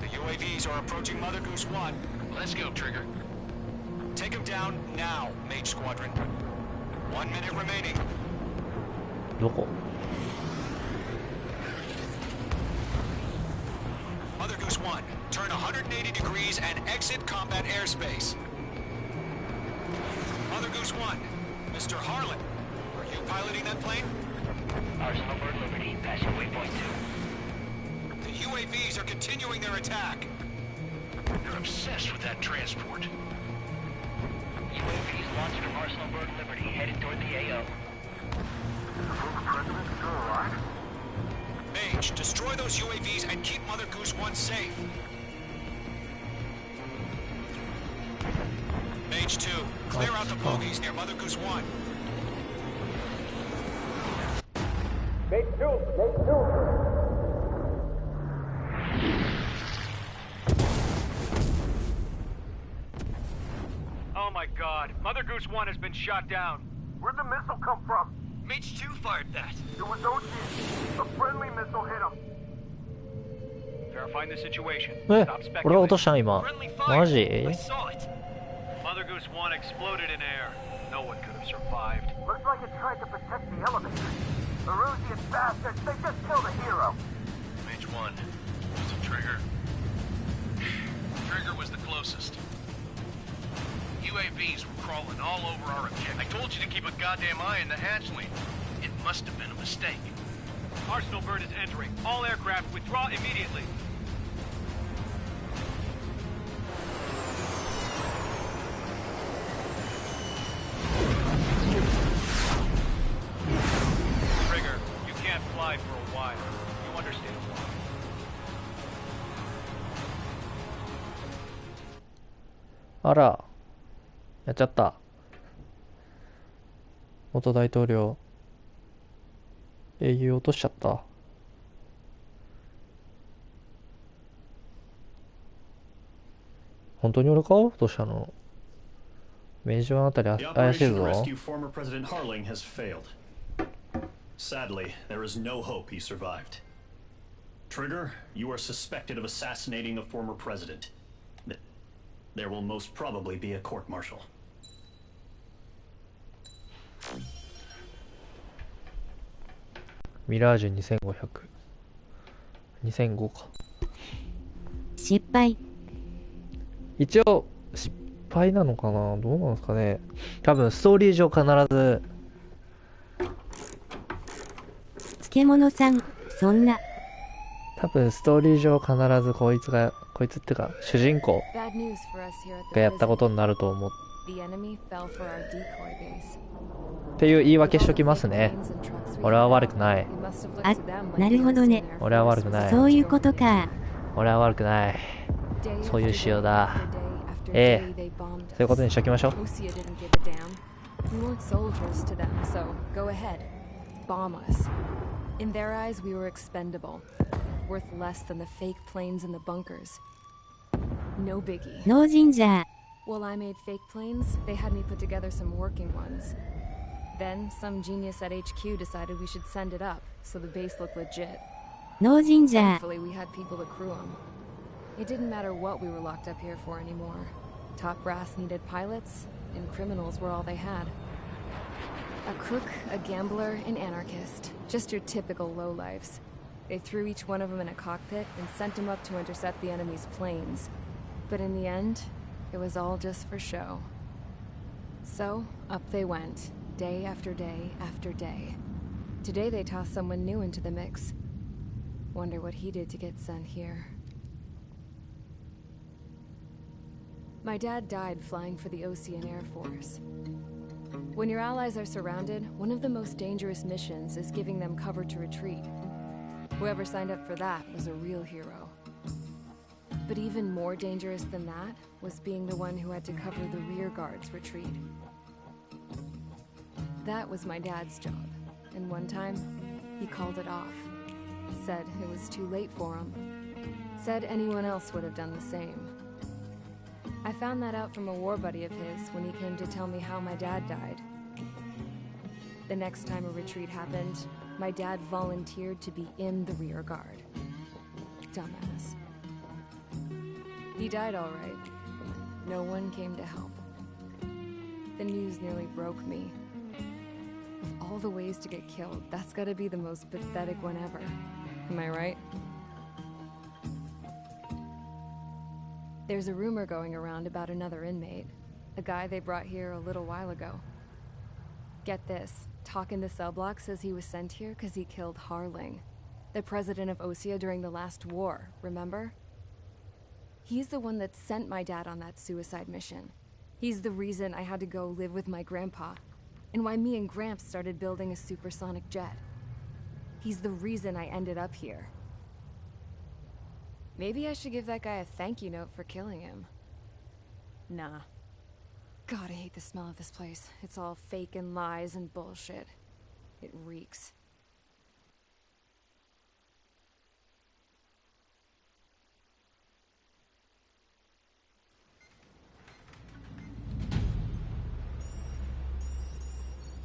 The UAVs are approaching Mother Goose 1. Let's go, Trigger. Take him down now, Mage Squadron. 1 minute remaining. どこ Mother Goose 1, turn 180 degrees and exit combat airspace. Mother Goose 1, Mr. Harlan, are you piloting that plane? Arsenal Bird Liberty, passing waypoint 2. The UAVs are continuing their attack. They're obsessed with that transport. UAVs launched from Arsenal Bird Liberty, headed toward the AO. The former president still alive? H, destroy those UAVs and keep Mother Goose 1 safe. Mage 2, clear out the bogies near Mother Goose 1. Mage 2! Oh my god, Mother Goose 1 has been shot down. Where'd the missile come from? Mage 2 fired that. It was Ocean. A friendly missile hit him. Verifying the situation. え Stop 俺が落としたん speculating. 今 Friendly マ fire. ジ I saw it. Mother Goose 1 exploded in air. No one could have survived. Looks like it tried to protect the elevator. Erusian bastards, they just killed a hero. Mage 1. Was it Trigger? Trigger was the closest. UAVs were crawling all over our objective. I told you to keep a goddamn eye on the hatchling. It must have been a mistake. Arsenal bird is entering. All aircraft withdraw immediately. Trigger, you can't fly for a while. You understand why. あらやっちゃった。元大統領英雄落としちゃった。本当に俺か落としたの。明治湾あたり怪しい The operation to ぞ。 rescue former President Harling has failed. Sadly, there is no hope he survived. Trigger, you are suspected of assassinating a former president. There will most probably be a court-martial. ミラージュ2500。2005か。失敗。一応失敗なのかな、どうなんですかね。多分ストーリー上必ず。漬物さん、そんな。多分ストーリー上必ずこいつってか主人公がやったことになると思う。っていう言い訳しときますね。俺は悪くない。あ、なるほどね。俺は悪くない。そういうことか。俺は悪くない。そういう仕様だ。そういうことにしときましょう。In their eyes, we were expendable, worth less than the fake planes in the bunkers. No biggie. No ginger. While I made fake planes, they had me put together some working ones. Then, some genius at HQ decided we should send it up, so the base looked legit. No ginger. Thankfully, we had people to crew them. It didn't matter what we were locked up here for anymore. Top brass needed pilots, and criminals were all they had. A crook, a gambler, an anarchist. Just your typical lowlifes. They threw each one of them in a cockpit and sent them up to intercept the enemy's planes. But in the end, it was all just for show. So, up they went, day after day after day. Today they tossed someone new into the mix. Wonder what he did to get sent here. My dad died flying for the Ocean Air Force. When your allies are surrounded, one of the most dangerous missions is giving them cover to retreat. Whoever signed up for that was a real hero. But even more dangerous than that was being the one who had to cover the rear guard's retreat. That was my dad's job, and one time, he called it off. Said it was too late for him. Said anyone else would have done the same. I found that out from a war buddy of his when he came to tell me how my dad died. The next time a retreat happened, my dad volunteered to be in the rear guard. Dumbass. He died all right. No one came to help. The news nearly broke me. Of all the ways to get killed, that's gotta be the most pathetic one ever. Am I right? There's a rumor going around about another inmate. A guy they brought here a little while ago. Get this, talk in the cell block says he was sent here because he killed Harling, the president of Osea during the last war, remember? He's the one that sent my dad on that suicide mission. He's the reason I had to go live with my grandpa, and why me and Gramps started building a supersonic jet. He's the reason I ended up here. Maybe I should give that guy a thank you note for killing him. Nah. God, I hate the smell of this place. It's all fake and lies and bullshit. It reeks.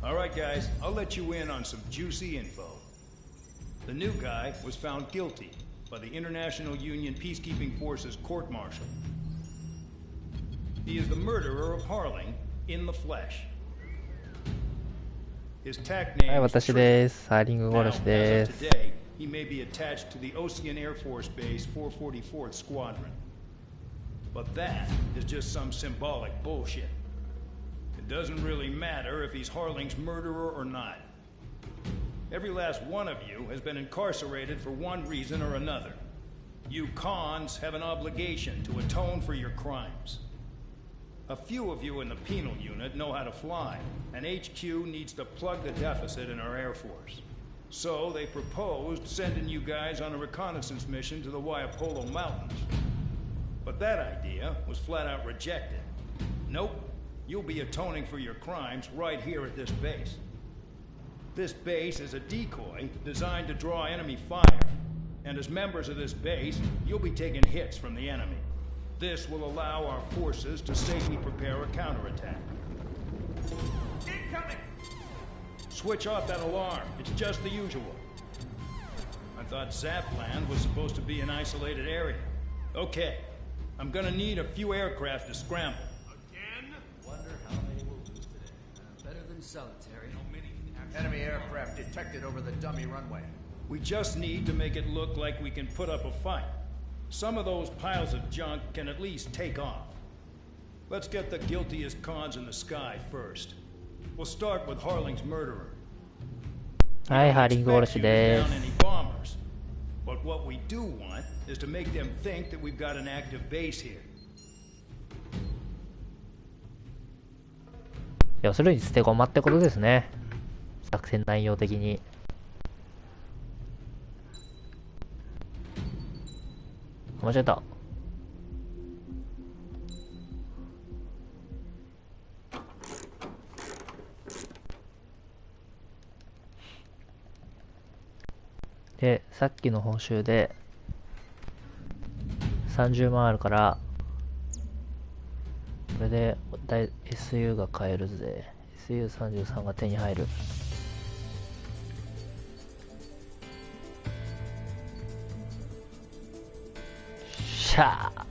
All right, guys, I'll let you in on some juicy info. The new guy was found guilty by the International Union Peacekeeping Forces court-martial. He is the murderer of Harling in the flesh. His tag name is 私です。ハーリング殺しです。 Today, he may be attached to the Ocean Air Force Base 444th Squadron. But that is just some symbolic bullshit. It doesn't really matter if he's Harling's murderer or not. Every last one of you has been incarcerated for one reason or another. You cons have an obligation to atone for your crimes. A few of you in the penal unit know how to fly, and HQ needs to plug the deficit in our Air Force. So they proposed sending you guys on a reconnaissance mission to the Waiapolo Mountains. But that idea was flat out rejected. Nope, you'll be atoning for your crimes right here at this base. This base is a decoy designed to draw enemy fire, and as members of this base, you'll be taking hits from the enemy. This will allow our forces to safely prepare a counterattack. Incoming! Switch off that alarm. It's just the usual. I thought Zapland was supposed to be an isolated area. Okay, I'm gonna need a few aircraft to scramble. Again? Wonder how many we'll lose today. Better than solitary. Enemy aircraft detected over the dummy runway. We just need to make it look like we can put up a fight. Some of those piles of junk can at least take off. Let's get the guiltiest cons in the sky first. We'll start with Harling's murderer. はい、ハーリング殺しです。 But what we do want is to make them think that we've got an active base here. 要するに捨て駒ってことですね。作戦内容的に。間違えた。で、さっきの報酬で30万あるから、これでSU が買えるぜ。SU33 が手に入る。しゃー。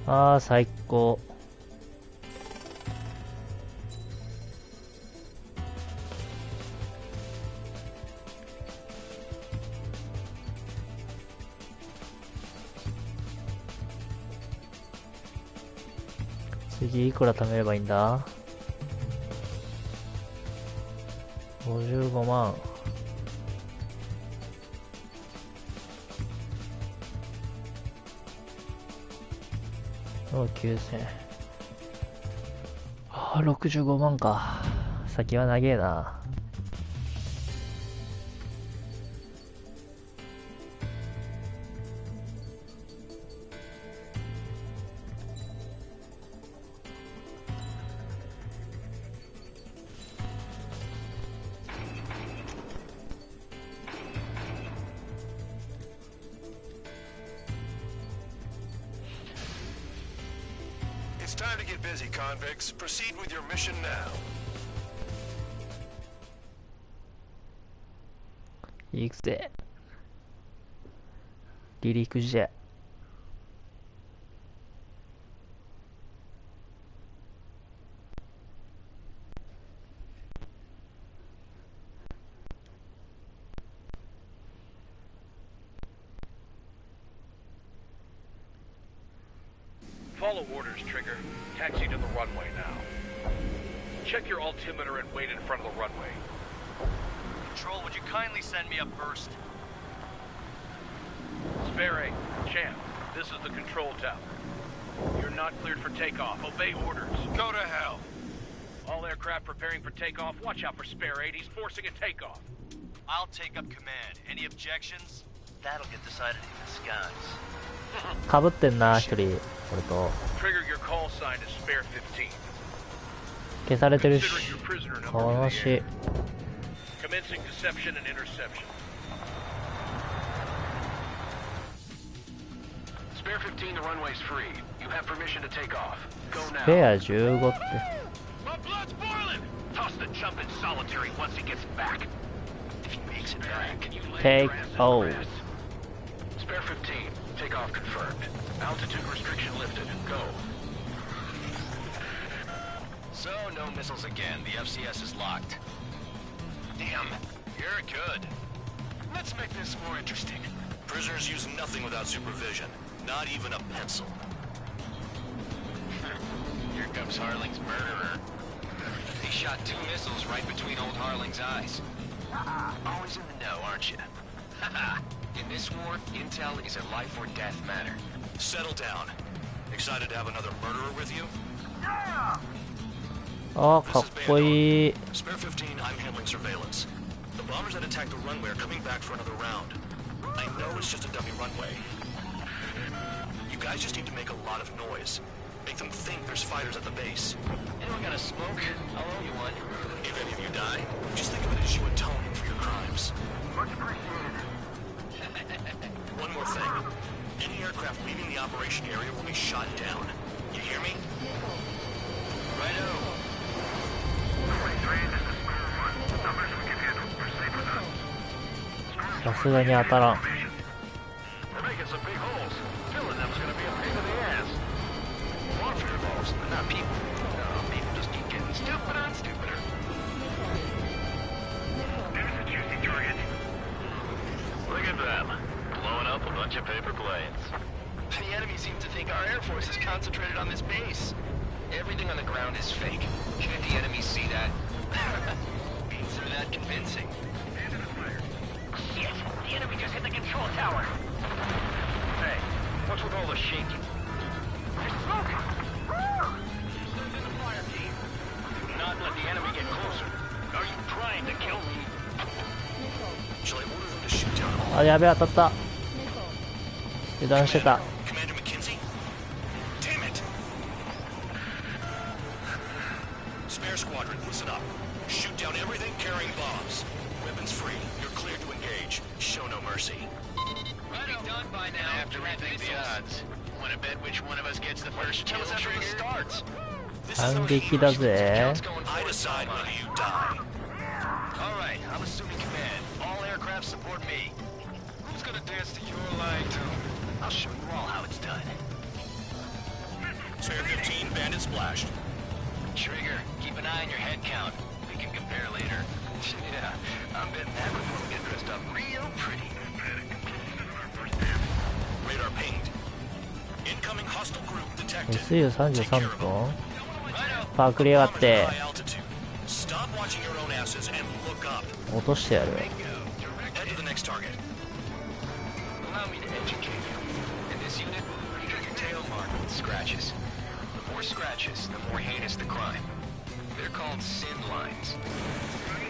あー、最高。次いくら貯めればいいんだ？ 55万。9000。ああ、65万か。先は長えな。It's time to get busy, convicts. Proceed with your mission now. 行くぜ。離陸じゃ。Follow orders, Trigger. Taxi to the runway now. Check your altimeter and wait in front of the runway. Control, would you kindly send me up first? Spare 8, Champ, this is the control tower. You're not cleared for takeoff. Obey orders. Go to hell. All aircraft preparing for takeoff. Watch out for Spare 8. He's forcing a takeoff. I'll take up command. Any objections? That'll get decided in the skies. かぶってんな、一人。俺と。Trigger your call sign to Spare 15. 消されてるし。悲しい。Commencing deception and interception. Spare 15, the runway's free. You have permission to take off. Go now. スペア15って。My blood's boiling! Toss the jump in solitary once he gets back. If he makes it back, can you Take off. Spare 15, takeoff confirmed. Altitude restriction lifted. Go. So, no missiles again. The FCS is locked. Damn, you're good. Let's make this more interesting. Prisoners use nothing without supervision. Not even a pencil. Here comes Harling's murderer. He shot 2 missiles right between old Harling's eyes. Always in the know, aren't you? In this war, intel is a life or death matter. Settle down. Excited to have another murderer with you? Yeah! あー、かっこいい。 Spare 15, I'm handling surveillance. The bombers that attacked the runway are coming back for another round. I know it's just a dummy runway. You guys just need to make a lot of noise. Make them think there's fighters at the base. Anyone got a smoke? I'll owe you one. If any of you die, just think of it as you atoning for your crimes. Much appreciated. One more thing. Any aircraft leaving the operation area will be shot down. You hear me? Righto. Numbers we can handle. Proceed with us. さすがに当たらん。 They're making some big holes. Filling them's gonna be a pain in the ass. Monster balls, not people. No, people just keep getting stupider and stupider. There's a juicy target. Look at them. Blowing up a bunch of paper planes. The enemy seems to think our Air Force is concentrated on this base. Everything on the ground is fake. Can't the enemy see that? Means they're that convincing. Shit! The enemy just hit the control tower. Hey, what's with all the shaking? There's smoke! Send in the fire team. Do not let the enemy get closer. Are you trying to kill me? Shall I order them to shoot down all? あ、やべえ、当たった。油断してた。 Commander McKenzie? Damn it! Spare squadron, listen up. Shoot down everything carrying bombs. Weapons free. You're cleared to engage. Show no mercy. Be done by now. I have to rethink the odds. Wanna bet which one of us gets the first kill trigger? Starts. This is 反撃だぜ。 I decide whether you die. All right, I'm assuming command. All aircraft support me. Who's gonna dance to your line too? I'll show you all how it's done. Spare 15, bandit splashed. Trigger, keep an eye on your head count. We can compare later. Yeah, I'm betting that before we get dressed up real pretty. Radar pinged. Incoming hostile group detected. SU33 分パークりやがって。 Stop watching your own asses and look up. 落としてやる。 Head to the next target. Allow me to educate you. In this unit, you get your tail marked with scratches. The more scratches, the more heinous the crime. They're called sin lines.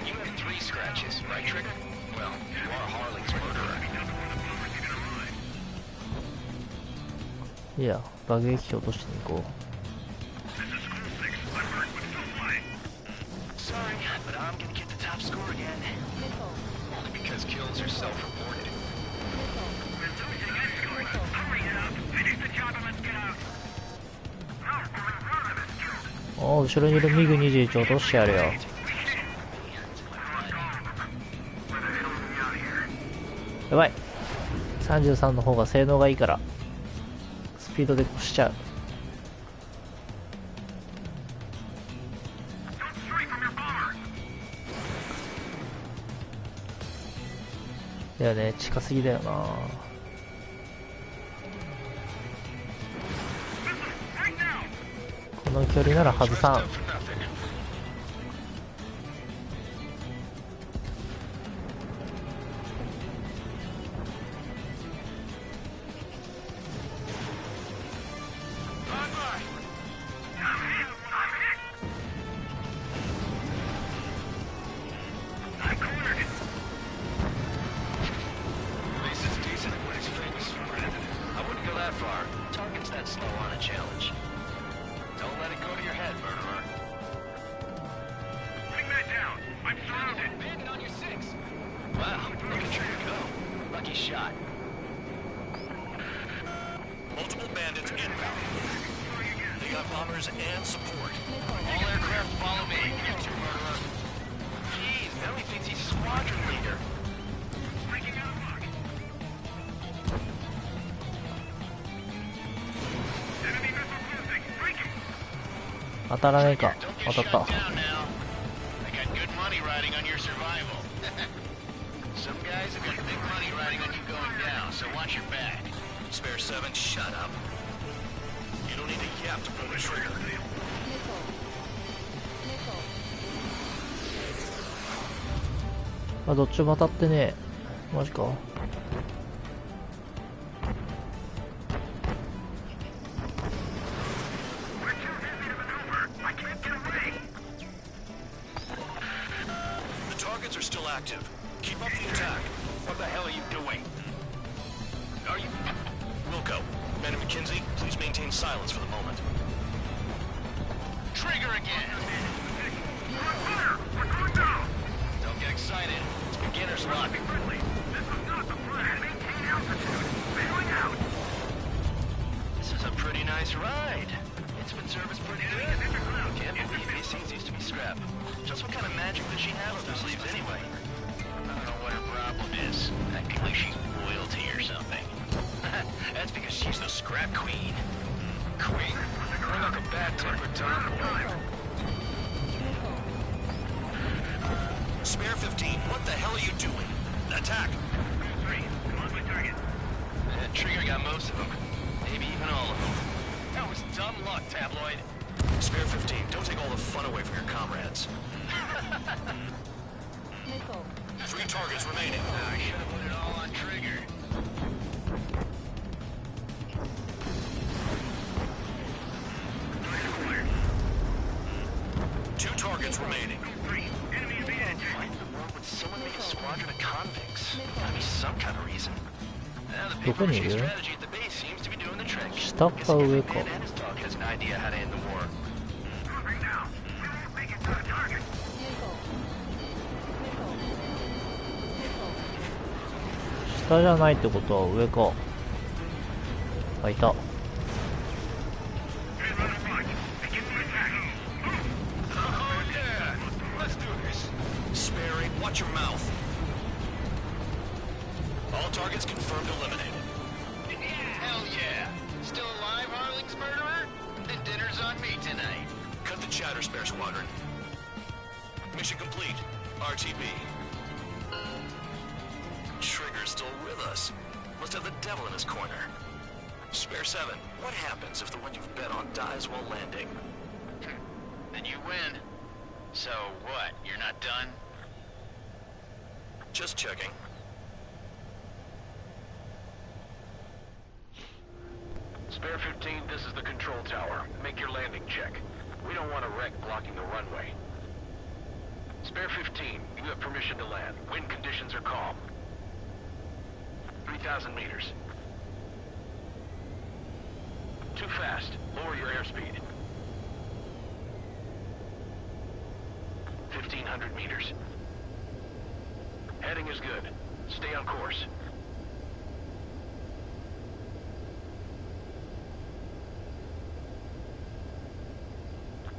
You have 3 scratches, right, Trigger? Well, you are Harling's murderer. いや、爆撃機落としに行こう。 Sorry, but I'm gonna get the top score again. Only because kills are self-reported. Hurry it up. Finish the job and let's get out. No, おー、後ろにいるミグ21落としてやるよ。やばい。33の方が性能がいいからスピードで越しちゃう。だよね、近すぎだよな。この距離なら外さん。that far. Target's that slow on a challenge. Don't let it go to your head, murderer. Bring that down. I'm surrounded. Pinned on your 6. Wow, look at Trigger go. Lucky shot. Multiple bandits inbound. They got bombers and support. All aircraft follow me. You two, murderer. Jeez, now he thinks he's squadron leader. Breaking out of luck. Enemy missile cruising. Breaking. 当たらねえか。当たった。 I got good money riding on your survival. Some guys have got big money riding on you going down, so watch your back. Spare 7, shut up. You don't need to yap to pull the trigger. Nickel. あ、どっちも当たってねえ。マジか。The targets are still active. Keep up the attack. What the hell are you doing? Are you... Wilco, Man and McKinsey, please maintain silence for the moment. Trigger again! Don't get excited. It's beginner's luck. This is a pretty nice ride. It's been serviced pretty good. Can't believe these things used to be scrap. Just what kind of magic does she have up her sleeves anyway? I don't know what her problem is. Acting like she's royalty or something. That's because she's the scrap queen. Queen? More like a bad-tempered tomboy. Spare 15, what the hell are you doing? Attack! 3, come on, my target. Trigger got most of them. Maybe even all of them. That was dumb luck, Tabloid. Spare 15, don't take all the fun away from your comrades. Nickel. 3 targets remaining. I should have put it all on Trigger. Two targets remaining. Why in the world would someone make a squadron of convicts? Gotta be some kind of reason. Now the big pushing strategy at the base seems to be doing the trick. 下か上か。 And his dog has an idea how to end the war. Nickel. 下じゃないってことは上か。あ、いた。Spare 8, watch your mouth. All targets confirmed eliminated. Hell yeah! Still alive, Harling's murderer? Then dinner's on me tonight. Cut the chatter, Spare Squadron. Mission complete. RTB. Trigger's still with us. Must have the devil in his corner. Spare 7, what happens if the one you've bet on dies while landing? Then you win. So what, you're not done? Just checking. Spare 15, this is the control tower. Make your landing check. We don't want a wreck blocking the runway. Spare 15, you have permission to land. Wind conditions are calm. 3,000 meters. Too fast. Lower your airspeed. 1,500 meters. Heading is good. Stay on course.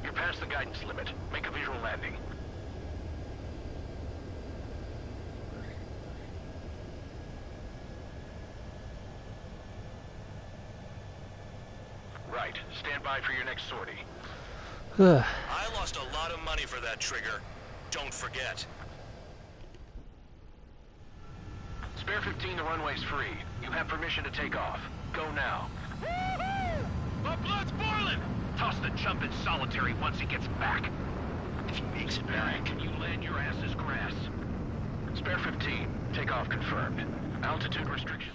You're past the guidance limit. Make a visual landing. Right. Stand by for your next sortie. I lost a lot of money for that Trigger. Don't forget. Spare 15, the runway's free. You have permission to take off. Go now. Woohoo! My blood's boiling! Toss the chump in solitary once he gets back. If he makes it back. Can you land your ass as grass? Spare 15, takeoff confirmed. Altitude restriction.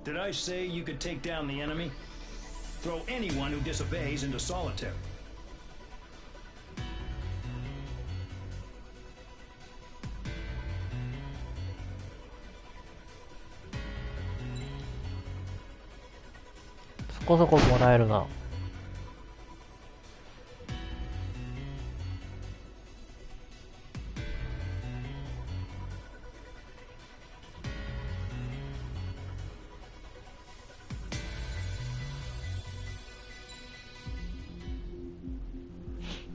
Did I say you could take down the enemy? Throw anyone who disobeys into solitary. Soこそこもらえるな。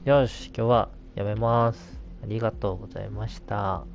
よし、今日はやめます。ありがとうございました。